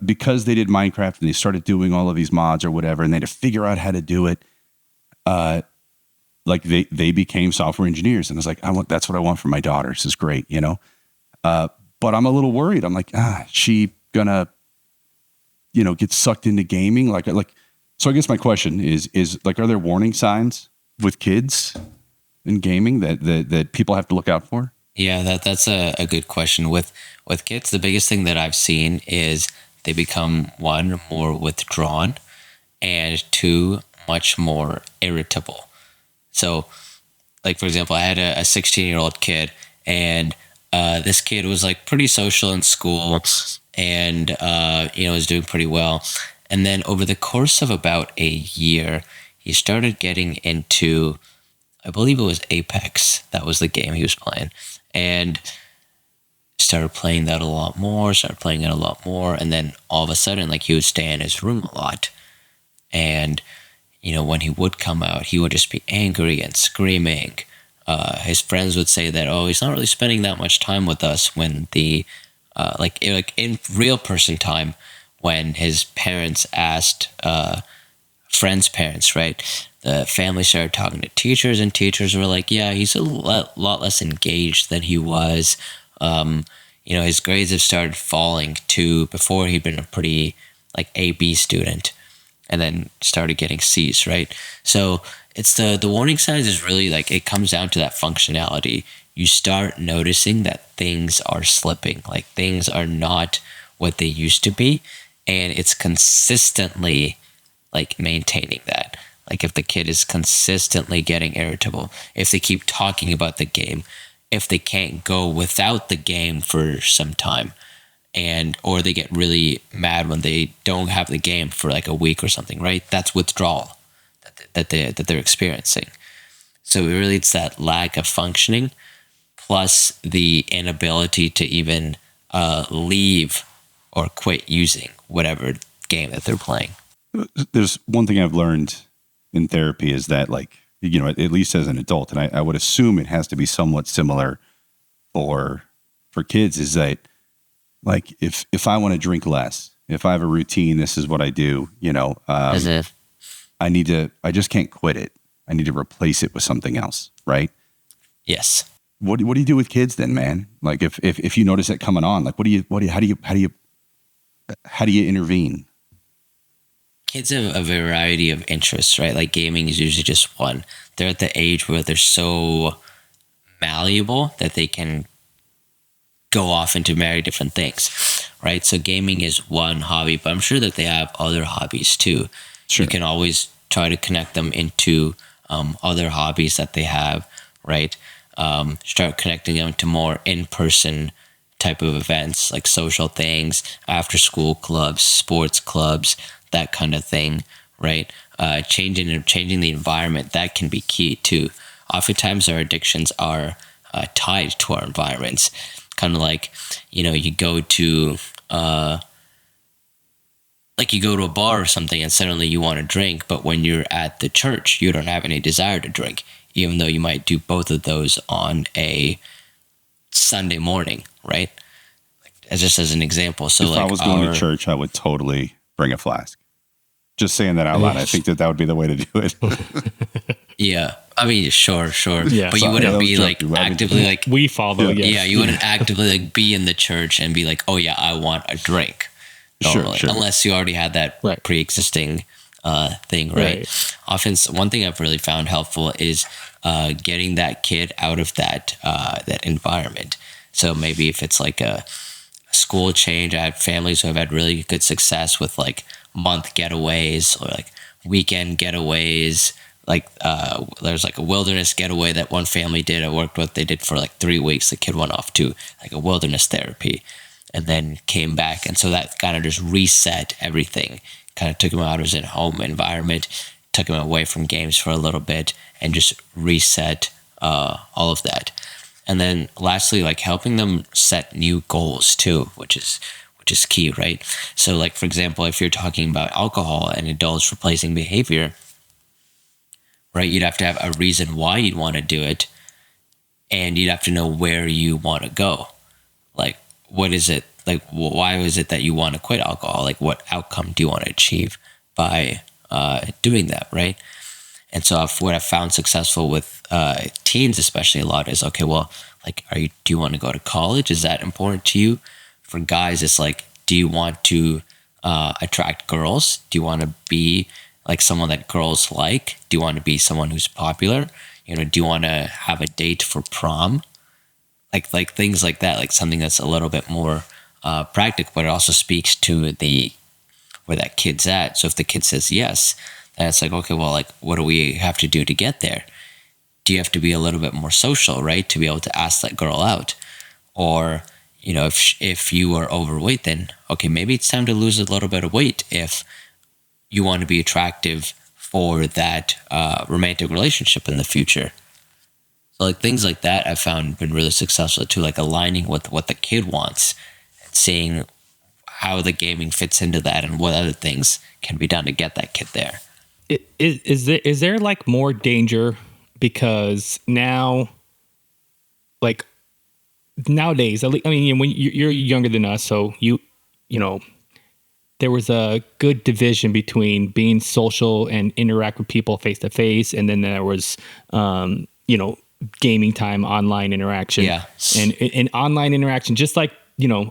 because they did Minecraft and they started doing all of these mods or whatever, and they had to figure out how to do it. Like they became software engineers, and I was like, that's what I want for my daughter. This is great, but I'm a little worried. I'm like, she gonna, get sucked into gaming. So I guess my question is like, are there warning signs with kids in gaming that people have to look out for? Yeah, that's a good question. With kids, the biggest thing that I've seen is they become, 1, more withdrawn, and 2, much more irritable. So, like, for example, I had a 16-year-old kid, and this kid was, like, pretty social in school and, was doing pretty well. And then over the course of about a year, he started getting into, I believe it was Apex. That was the game he was playing. And started playing that a lot more, and then all of a sudden, like, he would stay in his room a lot. And, when he would come out, he would just be angry and screaming. His friends would say that, he's not really spending that much time with us, when the, like in real person time, when his parents asked friends' parents, right? The family started talking to teachers, and teachers were like, yeah, he's a lot less engaged than he was. His grades have started falling to, before he'd been a pretty like A-B student, and then started getting C's, right? So it's the warning signs is really like, it comes down to that functionality. You start noticing that things are slipping, like things are not what they used to be. And it's consistently like maintaining that. Like if the kid is consistently getting irritable, if they keep talking about the game, if they can't go without the game for some time, or they get really mad when they don't have the game for like a week or something, right? That's withdrawal that they're experiencing. So really it's that lack of functioning plus the inability to even leave or quit using whatever game that they're playing. There's one thing I've learned in therapy is that, like, at least as an adult, and I would assume it has to be somewhat similar for kids, is that, like, if I want to drink less, if I have a routine, this is what I do, I just can't quit it. I need to replace it with something else, right? Yes. What do you do with kids then, man? Like if you notice it coming on, like how do you intervene? Kids have a variety of interests, right? Like gaming is usually just one. They're at the age where they're so malleable that they can go off into very different things, right? So gaming is one hobby, but I'm sure that they have other hobbies too. Sure. You can always try to connect them into other hobbies that they have, right? Start connecting them to more in-person type of events, like social things, after school clubs, sports clubs, that kind of thing, right? Changing the environment, that can be key too. Oftentimes our addictions are tied to our environments. Kind of like, you go to you go to a bar or something and suddenly you want to drink, but when you're at the church, you don't have any desire to drink, even though you might do both of those on a Sunday morning, right? Just as an example. So if I was going to church, I would totally bring a flask. Just saying that out loud. I think that would be the way to do it. Yeah. I mean, sure. Yeah. But you wouldn't be actively we follow. Yeah, you wouldn't actively be in the church and be like, oh yeah, I want a drink. Normally, sure. Unless you already had that pre-existing thing, right? Often, one thing I've really found helpful is getting that kid out of that environment. So maybe if it's like a school change, I have families who have had really good success with like month getaways or like weekend getaways. There's like a wilderness getaway that one family did. I worked with. They did for like 3 weeks. The kid went off to like a wilderness therapy, and then came back. And so that kind of just reset everything. Kind of took him out of his home environment, took him away from games for a little bit, and just reset all of that. And then lastly, like helping them set new goals too, which is key, right? So like, for example, if you're talking about alcohol and adults replacing behavior, right, you'd have to have a reason why you'd want to do it, and you'd have to know where you want to go. Like, what is it? Like, why is it that you want to quit alcohol? Like, what outcome do you want to achieve by doing that, right? And so what I've found successful with teens, especially a lot, is, okay, well, like, do you want to go to college? Is that important to you? For guys, it's like, do you want to attract girls? Do you want to be like someone that girls like? Do you want to be someone who's popular? Do you want to have a date for prom? Like things like that, like something that's a little bit more practical, but it also speaks to where that kid's at. So if the kid says yes, then it's like, okay, well, like, what do we have to do to get there? Do you have to be a little bit more social, right, to be able to ask that girl out? Or, if you are overweight, then, okay, maybe it's time to lose a little bit of weight if you want to be attractive for that romantic relationship in the future. So like things like that I've found been really successful too, like aligning with what the kid wants and seeing how the gaming fits into that and what other things can be done to get that kid there. Is there like more danger because now, like nowadays, I mean, when you're younger than us, so you know, there was a good division between being social and interact with people face to face, and then there was, gaming time, online interaction. Yeah. And online interaction, just like,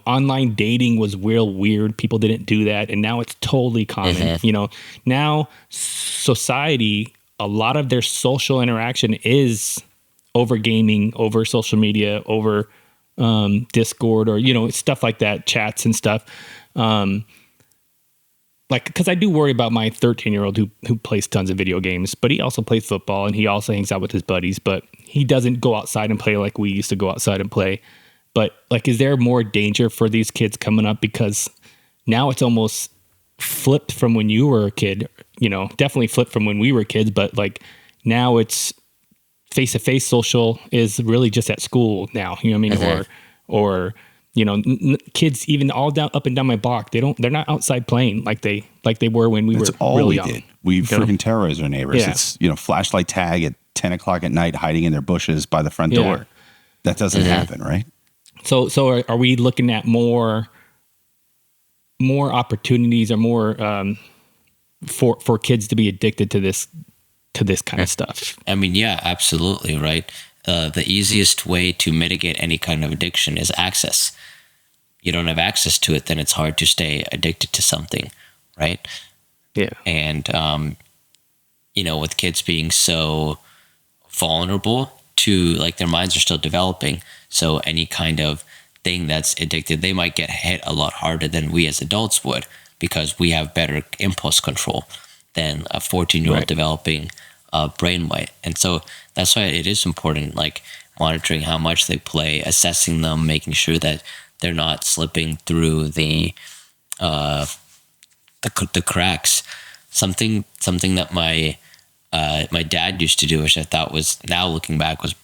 online dating was real weird. People didn't do that. And now it's totally common. Mm-hmm. Now society, a lot of their social interaction is over gaming, over social media, over Discord, or, stuff like that, chats and stuff. Because I do worry about my 13-year-old who plays tons of video games, but he also plays football and he also hangs out with his buddies, but he doesn't go outside and play like we used to go outside and play. But like, is there more danger for these kids coming up? Because now it's almost flipped from when you were a kid, definitely flipped from when we were kids, but like now it's face-to-face social is really just at school now, you know what I mean? Mm-hmm. Or kids even all down up and down my block, they're not outside playing like they were when we were really young. We freaking terrorize our neighbors. Yeah. It's, flashlight tag at 10 o'clock at night, hiding in their bushes by the front door. That doesn't happen, right? So are we looking at more opportunities or more for kids to be addicted to this kind of stuff? I mean, yeah, absolutely, right? The easiest way to mitigate any kind of addiction is access. You don't have access to it, then it's hard to stay addicted to something, right? Yeah. And, with kids being so vulnerable to, like, their minds are still developing, so any kind of thing that's addicted, they might get hit a lot harder than we as adults would, because we have better impulse control than a 14-year-old developing brain might. And so that's why it is important, like monitoring how much they play, assessing them, making sure that they're not slipping through the cracks. Something that my dad used to do, which I thought was, now looking back, was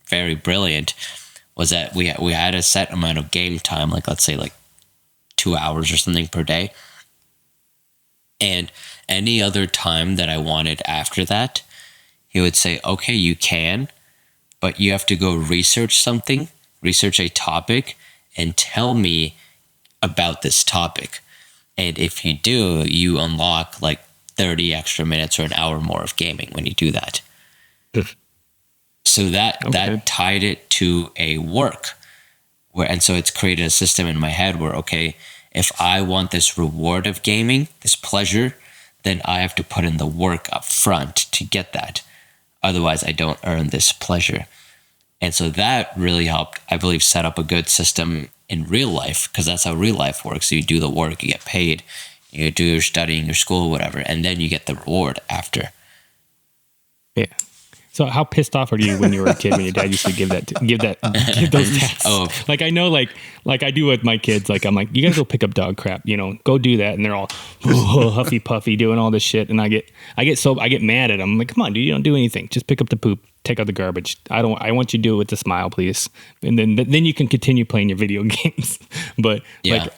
very brilliant, was that we had a set amount of game time, like let's say like 2 hours or something per day. And any other time that I wanted after that, he would say, okay, you can, but you have to go research something, research a topic, and tell me about this topic. And if you do, you unlock like 30 extra minutes or an hour more of gaming when you do that. So that tied it to a work, and so it's created a system in my head where, okay, if I want this reward of gaming, this pleasure, then I have to put in the work up front to get that. Otherwise, I don't earn this pleasure. And so that really helped, I believe, set up a good system in real life, because that's how real life works. So you do the work, you get paid, you do your studying, your school, whatever, and then you get the reward after. Yeah. So how pissed off are you when you were a kid, when your dad used to give those tasks? Oh, like I know, like I do with my kids. Like I'm like, you gotta go pick up dog crap, go do that, and they're all huffy puffy doing all this shit, and I get mad at them. I'm like, come on, dude, you don't do anything. Just pick up the poop, take out the garbage. I want you to do it with a smile, please, and then you can continue playing your video games. But yeah.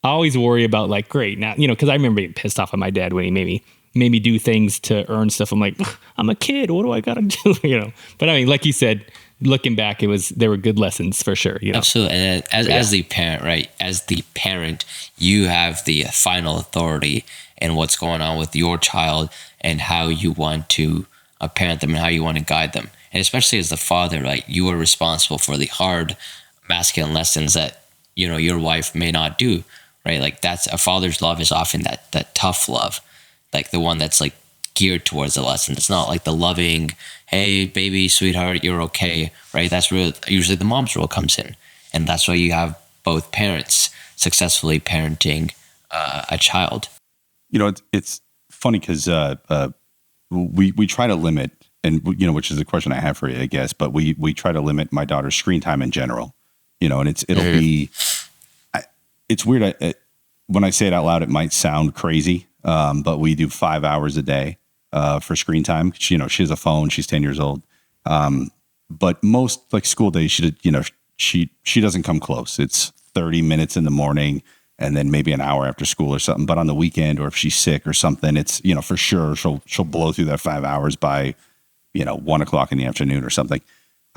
I always worry about like, great now, because I remember being pissed off at my dad when he made me do things to earn stuff. I'm like, I'm a kid. What do I got to do? But I mean, like you said, looking back, there were good lessons for sure. Absolutely. And as the parent, right? As the parent, you have the final authority in what's going on with your child and how you want to parent them and how you want to guide them. And especially as the father, right? You are responsible for the hard masculine lessons that, your wife may not do, right? Like that's a father's love is often that tough love. Like the one that's like geared towards the lesson. It's not like the loving, hey, baby, sweetheart, you're okay, right? That's where usually the mom's role comes in. And that's why you have both parents successfully parenting a child. It's funny because we try to limit, and which is a question I have for you, I guess, but we try to limit my daughter's screen time in general, and it'll be, it's weird. When I say it out loud, it might sound crazy. But we do 5 hours a day for screen time. She has a phone. She's 10 years old. But most like school days, she doesn't come close. It's 30 minutes in the morning and then maybe an hour after school or something. But on the weekend, or if she's sick or something, it's for sure she'll blow through that 5 hours by 1 o'clock in the afternoon or something.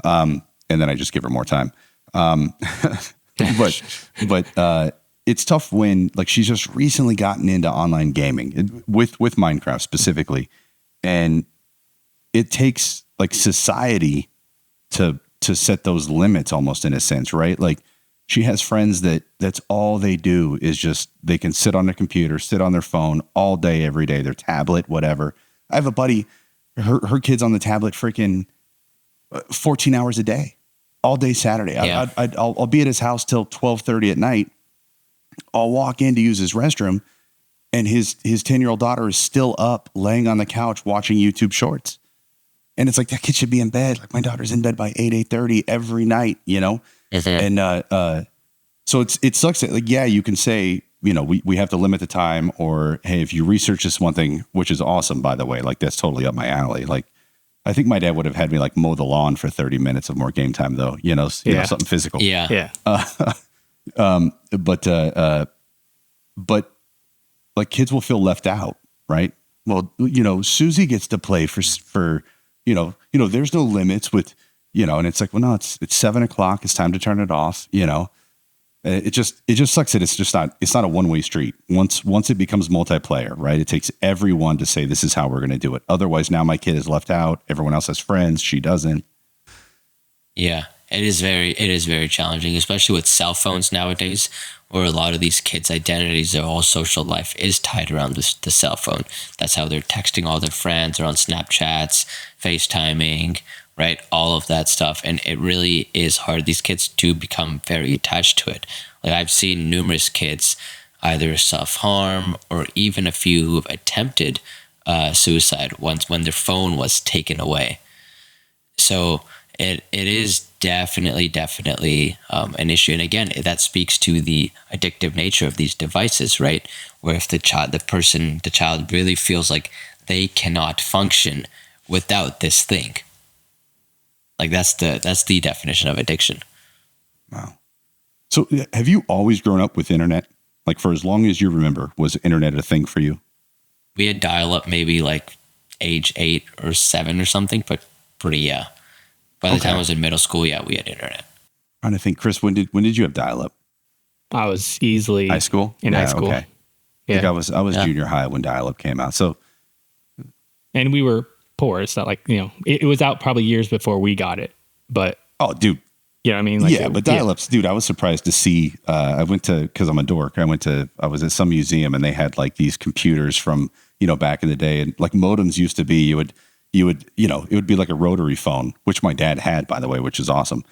And then I just give her more time. But it's tough when like she's just recently gotten into online gaming with Minecraft specifically. And it takes like society to set those limits almost in a sense, right? Like she has friends that's all they do is just, they can sit on their computer, sit on their phone all day, every day, their tablet, whatever. I have a buddy, her kid's on the tablet freaking 14 hours a day, all day Saturday. Yeah. I'll be at his house till 12:30 at night. I'll walk in to use his restroom, and his 10-year-old daughter is still up laying on the couch watching YouTube shorts. And it's like, that kid should be in bed. Like my daughter's in bed by 8:30 every night, Mm-hmm. And so it sucks that, like, yeah, you can say, we have to limit the time, or, hey, if you research this one thing, which is awesome, by the way, like that's totally up my alley. Like I think my dad would have had me like mow the lawn for 30 minutes of more game time though, something physical. Yeah. Yeah. But like kids will feel left out, right? Well, Susie gets to play for there's no limits with, and it's like, well, no, it's 7 o'clock. It's time to turn it off. It just sucks that it's not a one-way street. Once it becomes multiplayer, right? It takes everyone to say, this is how we're going to do it. Otherwise, now my kid is left out. Everyone else has friends. She doesn't. Yeah. It is very challenging, especially with cell phones nowadays, where a lot of these kids' identities, their whole social life is tied around the cell phone. That's how they're texting all their friends. They're on Snapchats, FaceTiming, right? All of that stuff. And it really is hard. These kids do become very attached to it. Like I've seen numerous kids either self-harm or even a few who have attempted suicide when their phone was taken away. So it is definitely an issue. And again, that speaks to the addictive nature of these devices, right? Where if the child really feels like they cannot function without this thing. Like that's the definition of addiction. Wow. So have you always grown up with internet? Like for as long as you remember, was internet a thing for you? We had dial-up maybe like age 8 or 7 or something, but yeah. By the time I was in middle school, we had internet. I'm trying to think, Chris, when did you have dial-up? I was easily high school. High school. Okay. Yeah. I was junior high when dial-up came out. So, and we were poor. It's not like, it was out probably years before we got it. But oh, dude. You know what I mean? Like but dial-ups, dude, I was surprised to see, I went to, because I'm a dork, I was at some museum and they had like these computers from, back in the day, and like modems used to be, you would, it would be like a rotary phone, which my dad had, by the way, which is awesome.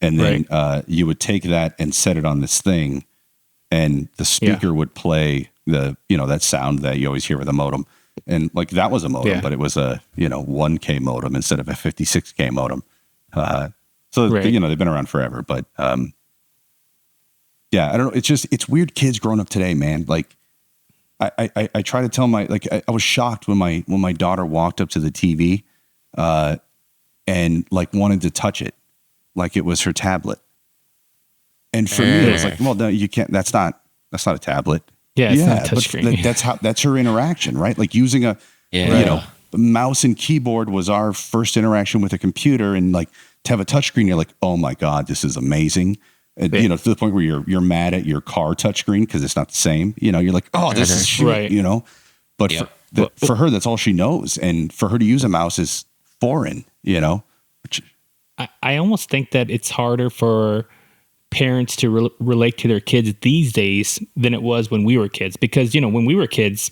And then you would take that and set it on this thing, and the speaker would play the, that sound that you always hear with a modem. And like that was a modem, but it was a, 1K modem instead of a 56K modem. So, they've been around forever, but, I don't know. It's weird kids growing up today, man. Like I try to tell I was shocked when my daughter walked up to the TV, and like wanted to touch it like it was her tablet. And for me, it was like, well, no, you can't, that's not a tablet. Yeah. It's not a touchscreen. That's her interaction, right? Like using a mouse and keyboard was our first interaction with a computer, and like, to have a touchscreen, you're like, oh my God, this is amazing. And, to the point where you're mad at your car touchscreen because it's not the same. You're like, oh, this is shit, right. But for her, that's all she knows. And for her to use a mouse is foreign, Which, I almost think that it's harder for parents to relate to their kids these days than it was when we were kids. Because, when we were kids,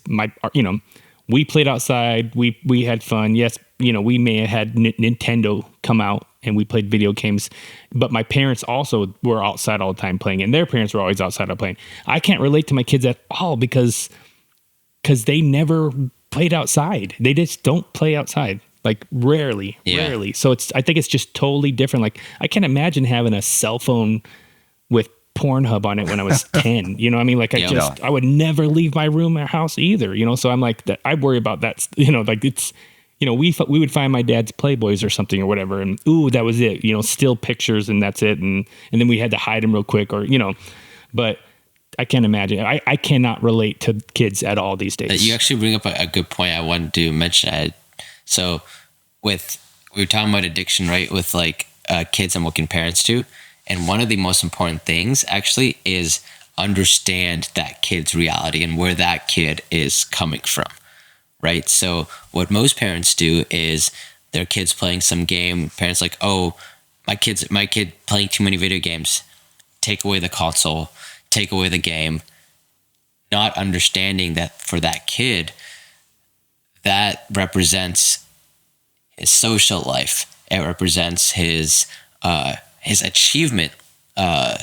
we played outside, we had fun. Yes, we may have had Nintendo come out and we played video games, but my parents also were outside all the time playing, and their parents were always outside playing. I can't relate to my kids at all because they never played outside. They just don't play outside, like rarely. So I think it's just totally different. Like I can't imagine having a cell phone with Pornhub on it when I was 10, you know what I mean? Like I would never leave my room or house either, So I'm like that. I worry about that, like it's, we would find my dad's Playboys or something or whatever. And that was it, still pictures and that's it. And then we had to hide them real quick or, but I can't imagine. I cannot relate to kids at all these days. You actually bring up a good point I wanted to mention. So we were talking about addiction, right? With like kids and what can parents do. And one of the most important things actually is understand that kid's reality and where that kid is coming from, right? So what most parents do is their kid's playing some game. Parents like, oh, my kid playing too many video games. Take away the console, take away the game. Not understanding that for that kid, that represents his social life. It represents his achievement,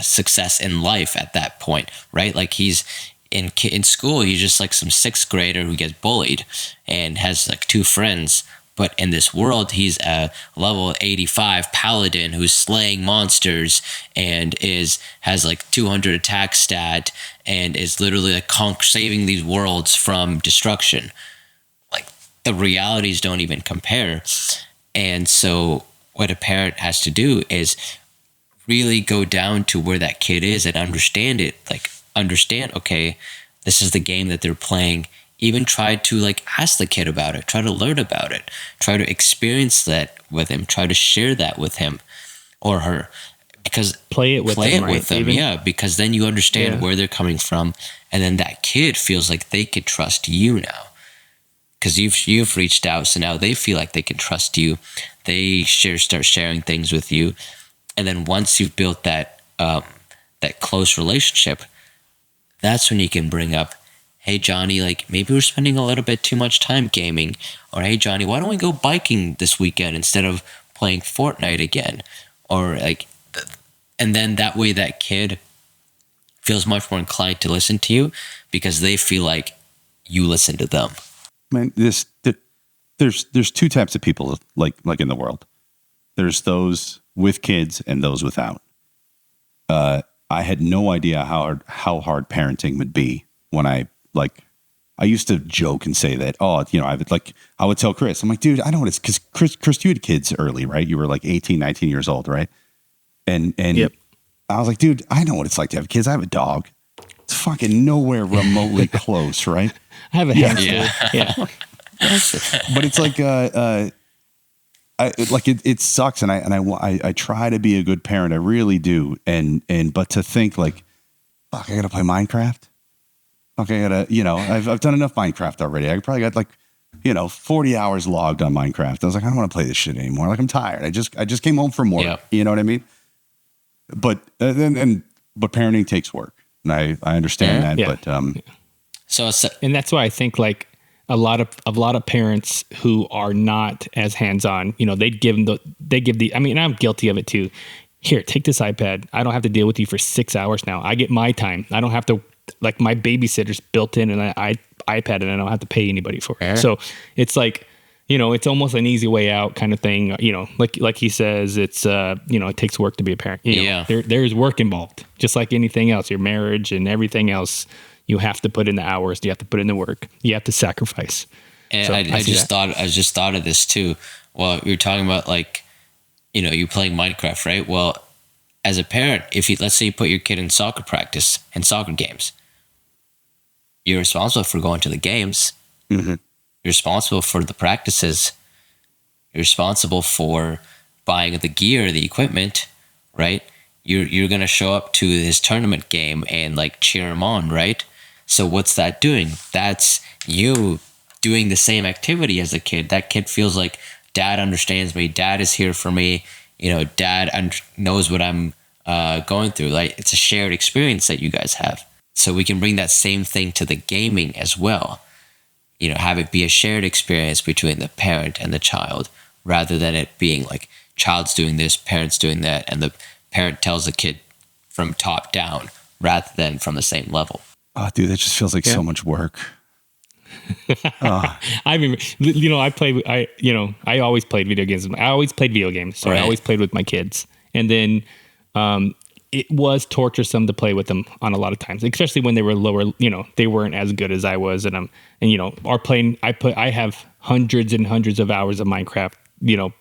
success in life at that point, right? Like he's in school, he's just like some 6th grader who gets bullied and has like 2 friends. But in this world, he's a level 85 paladin who's slaying monsters and has like 200 attack stat and is literally like saving these worlds from destruction. Like the realities don't even compare. And so what a parent has to do is really go down to where that kid is and understand it. Like understand, okay, this is the game that they're playing. Even try to like ask the kid about it, try to learn about it, try to experience that with him, try to share that with him or her, because play it with them. Yeah, because then you understand where they're coming from, and then that kid feels like they could trust you now, because you've reached out, so now they feel like they can trust you. They start sharing things with you, and then once you've built that close relationship, that's when you can bring up, hey, Johnny, like maybe we're spending a little bit too much time gaming. Or, hey, Johnny, why don't we go biking this weekend instead of playing Fortnite again? Or like, and then that way that kid feels much more inclined to listen to you because they feel like you listen to them. Man, there's 2 types of people like in the world. there's those with kids and those without. I had no idea how hard parenting would be when I used to joke and say that, I would tell Chris, I'm like, dude, I know what it's, because Chris, you had kids early, right? You were like 18, 19 years old, right? And Yep. I was like, dude, I know what it's like to have kids. I have a dog. It's fucking nowhere remotely close, right? I have a hamster. Yeah. But it's like, it sucks, and I try to be a good parent. I really do, but to think like, fuck, I gotta play Minecraft. Fuck, I gotta, I've done enough Minecraft already. I probably got 40 hours logged on Minecraft. I was like, I don't want to play this shit anymore. Like, I'm tired. I just came home from work. Yeah. You know what I mean? But but parenting takes work, and I understand that. Yeah. But And that's why I think like a lot of parents who are not as hands-on, they give the, I mean, I'm guilty of it too. Here, take this iPad. I don't have to deal with you for 6 hours now. I get my time. I don't have to, like, my babysitter's built in and I iPad, and I don't have to pay anybody for it. So it's like, it's almost an easy way out kind of thing. Like he says, it's, it takes work to be a parent. There's work involved, just like anything else, your marriage and everything else. You have to put in the hours. You have to put in the work. You have to sacrifice. And I just thought of this too. Well, we were talking about, like, you're playing Minecraft, right? Well, as a parent, let's say you put your kid in soccer practice and soccer games, you're responsible for going to the games. mm-hmm. You're responsible for the practices. You're responsible for buying the gear, the equipment, right? You're going to show up to this tournament game and, like, cheer him on, right? So what's that doing? That's you doing the same activity as a kid. That kid feels like dad understands me. Dad is here for me. Dad knows what I'm going through. Like, it's a shared experience that you guys have. So we can bring that same thing to the gaming as well. Have it be a shared experience between the parent and the child, rather than it being like child's doing this, parent's doing that, and the parent tells the kid from top down rather than from the same level. Oh, dude, that just feels like so much work. I mean, I always played video games. I always played video games. So Right. I always played with my kids. And then it was torturesome to play with them on a lot of times, especially when they were lower, they weren't as good as I was. And I have hundreds and hundreds of hours of Minecraft,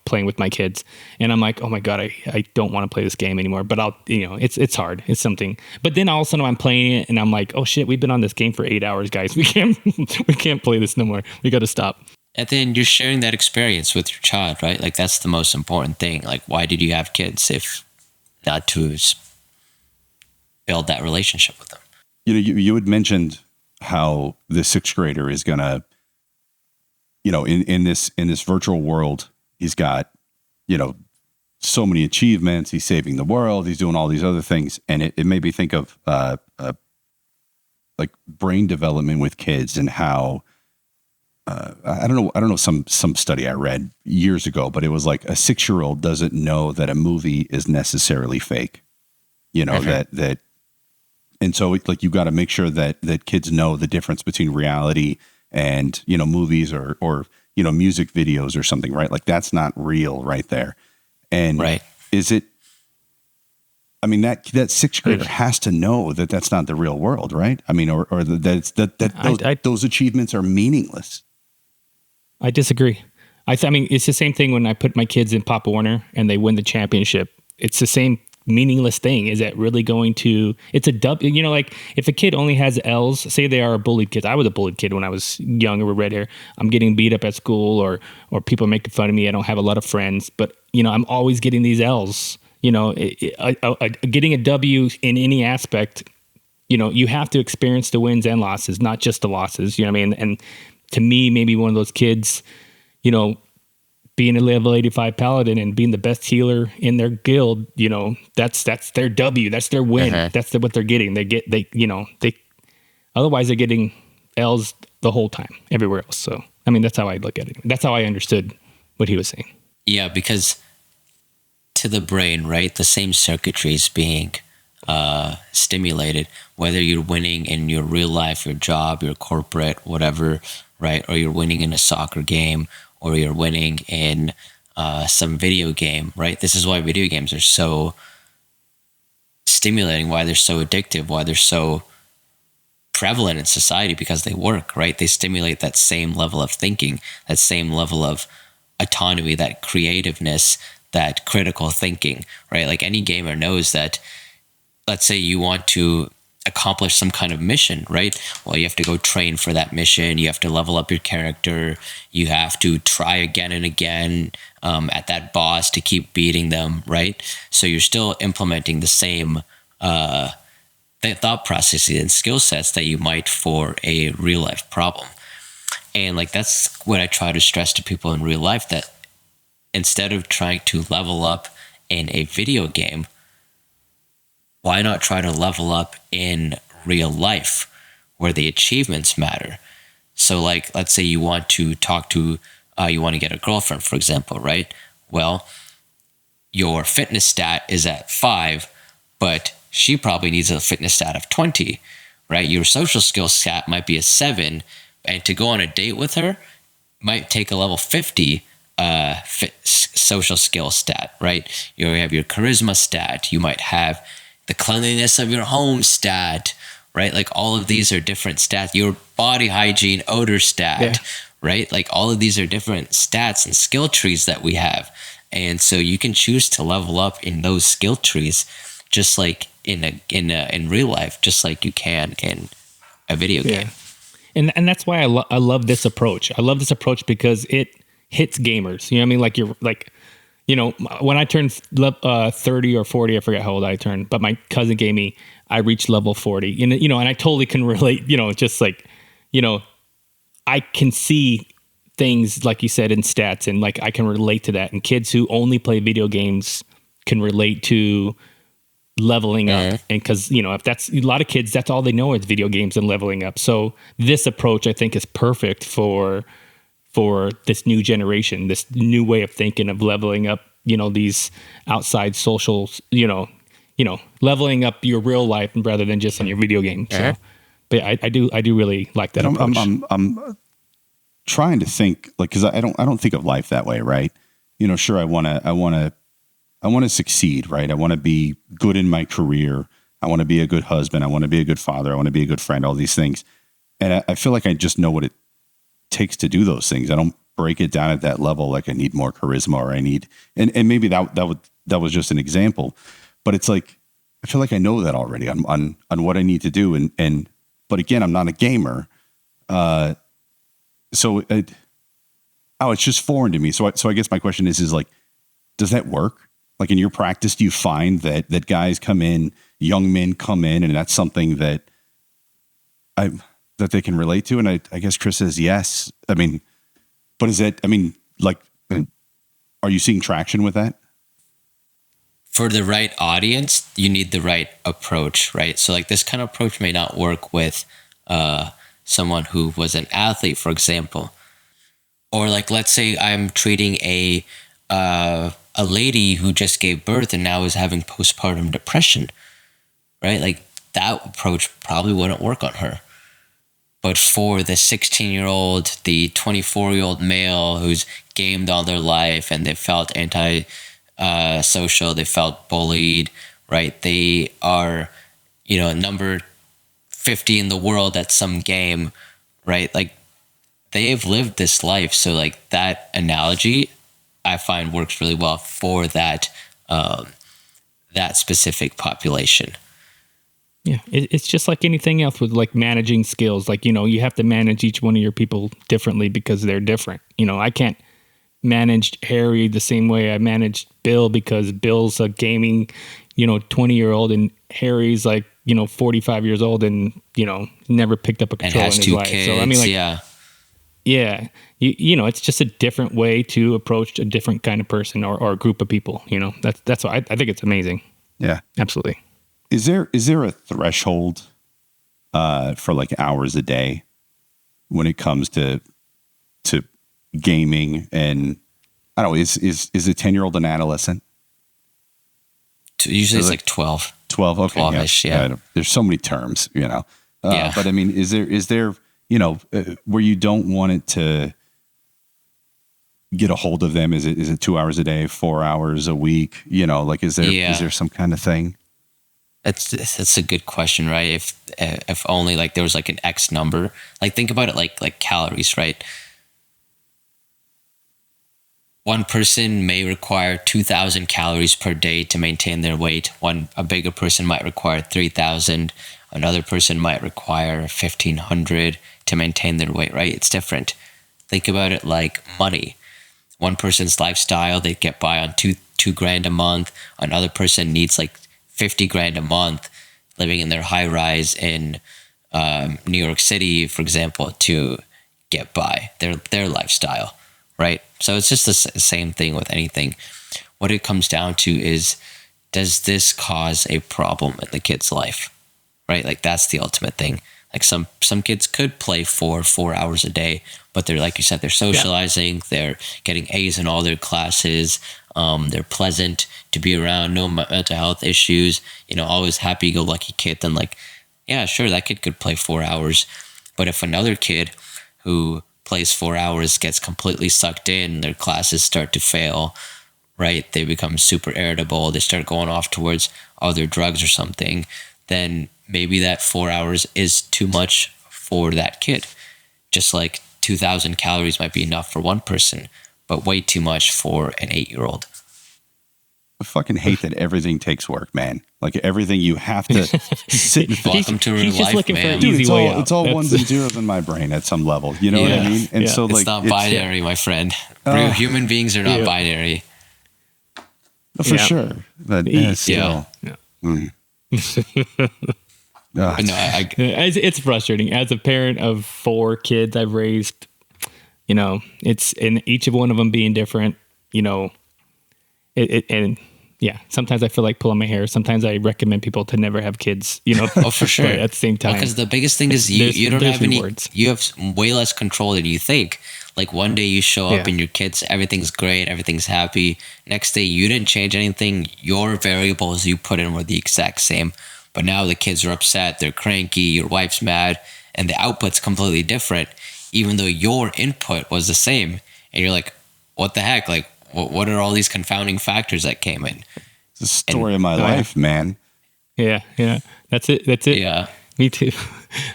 playing with my kids. And I'm like, oh my God, I don't want to play this game anymore, but it's hard. It's something. But then all of a sudden I'm playing it and I'm like, oh shit, we've been on this game for 8 hours, guys. We can't play this no more. We got to stop. And then you're sharing that experience with your child, right? Like, that's the most important thing. Like, why did you have kids if not to build that relationship with them? You had mentioned how the sixth grader is gonna, in this virtual world, he's got, so many achievements. He's saving the world. He's doing all these other things, and it made me think of like brain development with kids and how I don't know some study I read years ago, but it was like a 6-year-old doesn't know that a movie is necessarily fake. That. And so, like, you got to make sure that kids know the difference between reality and, movies or music videos or something, right? Like, that's not real right there. And right. Is it, I mean, that 6th grader has to know that that's not the real world, right? I mean, or those achievements are meaningless. I disagree. I mean, it's the same thing when I put my kids in Pop Warner and they win the championship. It's the same meaningless thing. Is that really going to, it's a dub, like if a kid only has L's, say they are a bullied kid. I was a bullied kid when I was young or with red hair. I'm getting beat up at school or people making fun of me. I don't have a lot of friends, but I'm always getting these L's, getting a W in any aspect, you have to experience the wins and losses, not just the losses, you know what I mean? And to me, maybe one of those kids, being a level 85 paladin and being the best healer in their guild, that's their W, that's their win. That's what they're getting. Otherwise they're getting L's the whole time everywhere else. So, I mean, that's how I look at it. That's how I understood what he was saying. Yeah, because to the brain, right, the same circuitry is being stimulated, whether you're winning in your real life, your job, your corporate, whatever, right, or you're winning in a soccer game, or you're winning in some video game, right? This is why video games are so stimulating, why they're so addictive, why they're so prevalent in society, because they work, right? They stimulate that same level of thinking, that same level of autonomy, that creativeness, that critical thinking, right? Like any gamer knows that, let's say you want to accomplish some kind of mission, right? Well, you have to go train for that mission. You have to level up your character. You have to try again and again at that boss to keep beating them, right? So you're still implementing the same thought processes and skill sets that you might for a real life problem. And like that's what I try to stress to people in real life, that instead of trying to level up in a video game, why not try to level up in real life where the achievements matter? So like, let's say you want to talk to, you want to get a girlfriend, for example, right? Well, your fitness stat is at 5, but she probably needs a fitness stat of 20, right? Your social skill stat might be a 7, and to go on a date with her might take a level 50 social skill stat, right? You have your charisma stat, you might have the cleanliness of your home stat, right? Like all of these are different stats. Your body hygiene, odor stat, right? Like all of these are different stats and skill trees that we have. And so you can choose to level up in those skill trees, just like in real life, just like you can in a video game. And that's why I love this approach. I love this approach because it hits gamers. You know what I mean? Like you're like, you know, when I turned 30 or 40, I forget how old I turned, but my cousin gave me, I reached level 40. And, you know, and I totally can relate, you know, just like, you know, I can see things, like you said, in stats, and like I can relate to that. And kids who only play video games can relate to leveling up. And because, you know, if that's a lot of kids, that's all they know is video games and leveling up. So this approach, I think, is perfect for this new generation, this new way of thinking of leveling up, you know, these outside socials, you know, leveling up your real life rather than just on your video game. So, but I do really like that approach. I'm trying to think, like, cause I don't think of life that way. Right. You know, sure. I want to succeed, right? I want to be good in my career. I want to be a good husband. I want to be a good father. I want to be a good friend, all these things. And I feel like I just know what it takes to do those things. I don't break it down at that level. Like I need more charisma, or I need, and maybe that was just an example, but it's like, I feel like I know that already on what I need to do. But again, I'm not a gamer. So it's just foreign to me. So I guess my question is like, does that work? Like in your practice, do you find that guys come in, young men come in, and that's something that they can relate to? And I guess Chris says yes. I mean, but is that, I mean, like, are you seeing traction with that? For the right audience, you need the right approach, right? So like this kind of approach may not work with someone who was an athlete, for example. Or like, let's say I'm treating a lady who just gave birth and now is having postpartum depression, right? Like that approach probably wouldn't work on her. But for the 16-year-old, the 24-year-old male who's gamed all their life and they felt social, they felt bullied, right? They are, you know, number 50 in the world at some game, right? Like they've lived this life. So like that analogy I find works really well for that specific population. Yeah, it's just like anything else with like managing skills. Like, you know, you have to manage each one of your people differently because they're different. You know, I can't manage Harry the same way I managed Bill because Bill's a gaming, 20-year-old and Harry's like, 45 years old and, never picked up a controller in his life. Kids, so, I mean, like, yeah. It's just a different way to approach a different kind of person or a group of people. That's why I think it's amazing. Yeah, absolutely. Is there a threshold for like hours a day when it comes to gaming? And I don't know, is a 10-year-old an adolescent? Usually it's like 12. 12, okay. 12-ish, yeah. There's so many terms, Yeah. But I mean, is there where you don't want it to, get a hold of them? Is it 2 hours a day, 4 hours a week? You know, like, is there some kind of thing? That's a good question, right? If only like there was like an X number, like think about it like calories, right? One person may require 2,000 calories per day to maintain their weight. A bigger person might require 3,000. Another person might require 1,500 to maintain their weight, right? It's different. Think about it like money. One person's lifestyle, they get by on two grand a month. Another person needs like 50 grand a month living in their high rise in New York City, for example, to get by their lifestyle, right? So it's just the same thing with anything. What it comes down to is, does this cause a problem in the kid's life, right? Like that's the ultimate thing. Like some kids could play for 4 hours a day, but they're, like you said, they're socializing, they're getting A's in all their classes, they're pleasant to be around, no mental health issues, always happy-go-lucky kid, then like, yeah, sure, that kid could play 4 hours. But if another kid who plays 4 hours gets completely sucked in, their classes start to fail, right? They become super irritable, they start going off towards other drugs or something, then maybe that 4 hours is too much for that kid. Just like 2,000 calories might be enough for one person, but way too much for an 8-year-old. I fucking hate that everything takes work, man. Like everything you have to sit and Welcome to real life, man. Dude, it's all ones and zeros in my brain at some level. You know what I mean? And so like, it's not binary, my friend. Real human beings are not binary. For sure. But still. It's frustrating. As a parent of 4 kids I've raised, it's in each of one of them being different, sometimes I feel like pulling my hair. Sometimes I recommend people to never have kids, Oh, for sure. But at the same time, because the biggest thing is you don't have any rewards. You have way less control than you think. Like one day you show up and your kids, everything's great, everything's happy. Next day you didn't change anything. Your variables you put in were the exact same. But now the kids are upset, they're cranky, your wife's mad, and the output's completely different, even though your input was the same. And you're like, what the heck? Like, what are all these confounding factors that came in? It's the story of my life, man. Yeah. That's it. Yeah. Me too.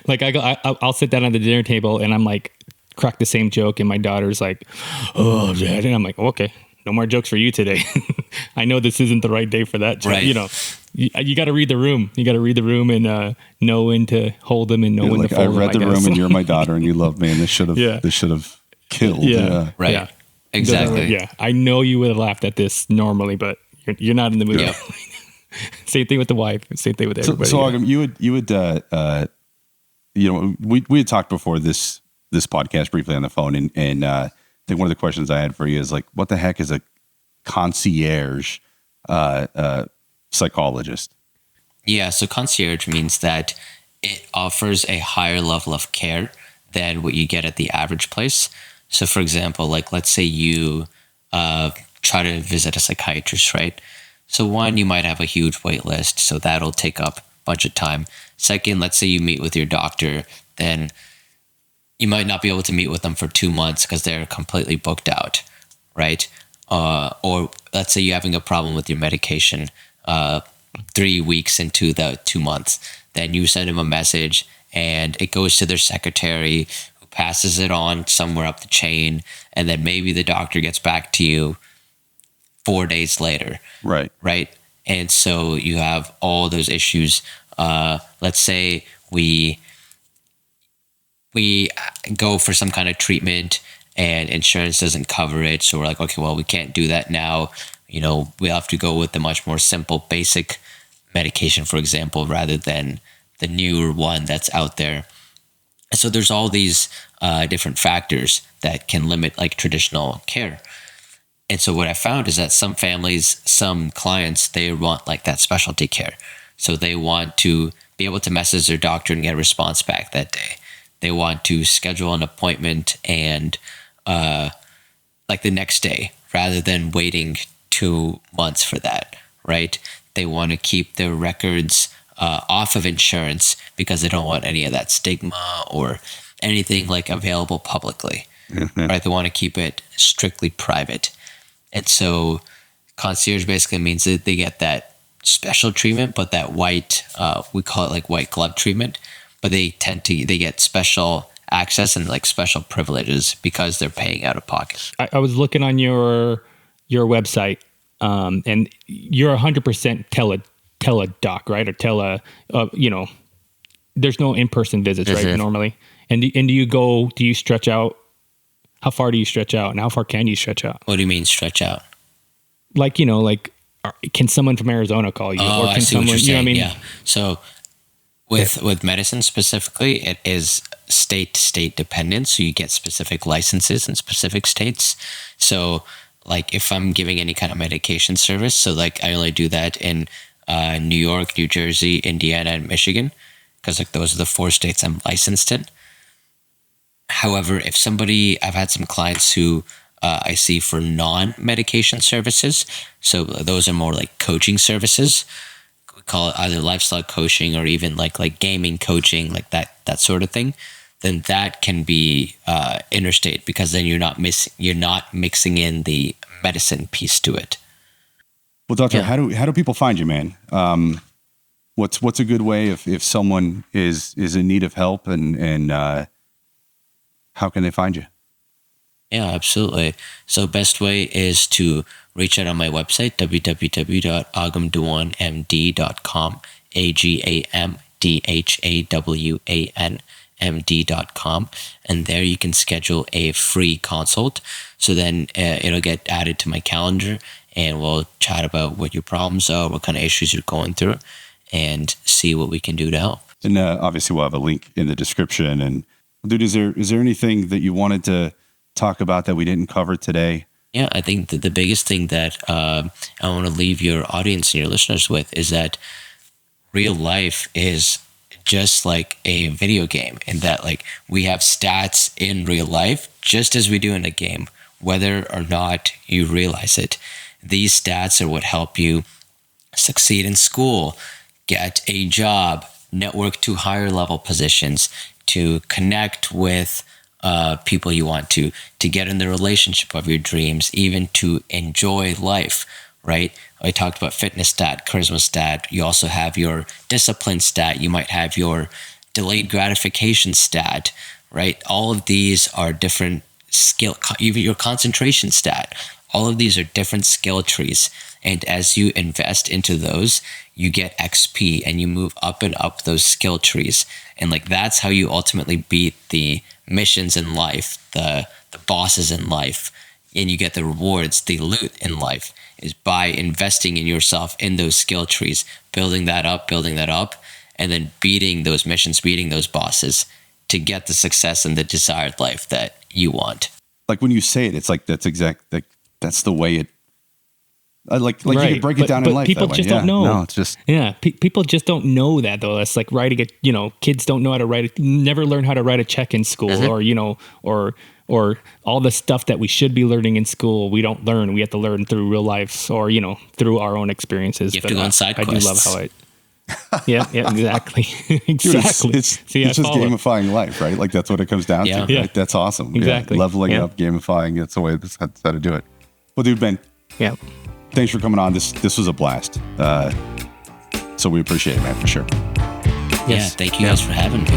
Like I'll sit down at the dinner table and I'm like, crack the same joke, and my daughter's like, "Oh, Dad," and I'm like, "Okay, no more jokes for you today." I know this isn't the right day for that joke. Right. You got to read the room. You got to read the room and know when to hold them and know when to fold them. I read the room, and you're my daughter, and you love me, and this should have killed. Yeah. Right. Yeah. Exactly. Yeah. I know you would have laughed at this normally, but you're not in the mood. Yep. Same thing with the wife. Same thing with everybody. So Agam, you would we had talked before this podcast briefly on the phone, and I think one of the questions I had for you is like, what the heck is a concierge psychologist? Yeah, so concierge means that it offers a higher level of care than what you get at the average place. So for example, like let's say you try to visit a psychiatrist, right? So one, you might have a huge wait list, so that'll take up a bunch of time. Second, let's say you meet with your doctor, then you might not be able to meet with them for 2 months because they're completely booked out, right? Or let's say you're having a problem with your medication 3 weeks into the 2 months. Then you send them a message and it goes to their secretary who passes it on somewhere up the chain. And then maybe the doctor gets back to you 4 days later. Right. Right. And so you have all those issues. Let's say we go for some kind of treatment and insurance doesn't cover it. So we're like, okay, well, we can't do that now. We have to go with the much more simple, basic medication, for example, rather than the newer one that's out there. So there's all these different factors that can limit like traditional care. And so what I found is that some families, some clients, they want like that specialty care. So they want to be able to message their doctor and get a response back that day. They want to schedule an appointment and like the next day rather than waiting 2 months for that, right? They want to keep their records off of insurance because they don't want any of that stigma or anything like available publicly. right? They want to keep it strictly private. And so concierge basically means that they get that special treatment, but that white, we call it like white glove treatment, but they get special access and like special privileges because they're paying out of pocket. I was looking on your website, and you're 100% teledoc, right? Or there's no in-person visits, right? Normally. And do you stretch out? How far do you stretch out, and how far can you stretch out? What do you mean stretch out? Like, can someone from Arizona call you? Oh, or can I see what you're saying. You know what I mean? Yeah. So with medicine specifically, it is state to state dependent. So you get specific licenses in specific states. So like if I'm giving any kind of medication service, so like I only do that in New York, New Jersey, Indiana, and Michigan, because like those are the 4 states I'm licensed in. However, if I've had some clients who I see for non-medication services, so those are more like coaching services. We call it either lifestyle coaching or even like gaming coaching, like that sort of thing. Then that can be interstate, because then you're not mixing in the medicine piece to it. Well, Doctor, how do people find you, man? What's a good way if someone is in need of help, and how can they find you? Yeah, absolutely. So best way is to reach out on my website, www.agamdhawanmd.com, AGAMDHAWANMD.com. And there you can schedule a free consult. So then it'll get added to my calendar, and we'll chat about what your problems are, what kind of issues you're going through, and see what we can do to help. And obviously we'll have a link in the description. And dude, is there anything that you wanted to talk about that we didn't cover today? Yeah, I think that the biggest thing that I want to leave your audience and your listeners with is that real life is just like a video game, in that like we have stats in real life just as we do in a game, whether or not you realize it. These stats are what help you succeed in school, get a job, network to higher level positions, to connect with people you want to get in the relationship of your dreams, even to enjoy life, right? I talked about fitness stat, charisma stat. You also have your discipline stat. You might have your delayed gratification stat, right? All of these are different skill, even your concentration stat. All of these are different skill trees. And as you invest into those, you get XP and you move up and up those skill trees. And like that's how you ultimately beat the missions in life, the bosses in life, and you get the rewards, the loot in life, is by investing in yourself in those skill trees, building that up, and then beating those missions, beating those bosses to get the success and the desired life that you want. Like when you say it, it's like that's the way it. Like right. You could break it down in life. People just don't know. No, it's just people just don't know that though. It's like writing it. Kids don't know how to write. Never learn how to write a check in school, or all the stuff that we should be learning in school. We don't learn. We have to learn through real life, or through our own experiences. You have to go on side quests. I do love how it. Yeah, exactly. Exactly. Dude, it's just gamifying life, right? Like that's what it comes down to. Yeah. Right? That's awesome. Exactly. Yeah. Leveling up, gamifying. That's the way. That's how to do it. Well, dude, Ben. Yeah. Thanks for coming on. This was a blast. So we appreciate it, man, for sure. Yeah. Thank you guys for having me.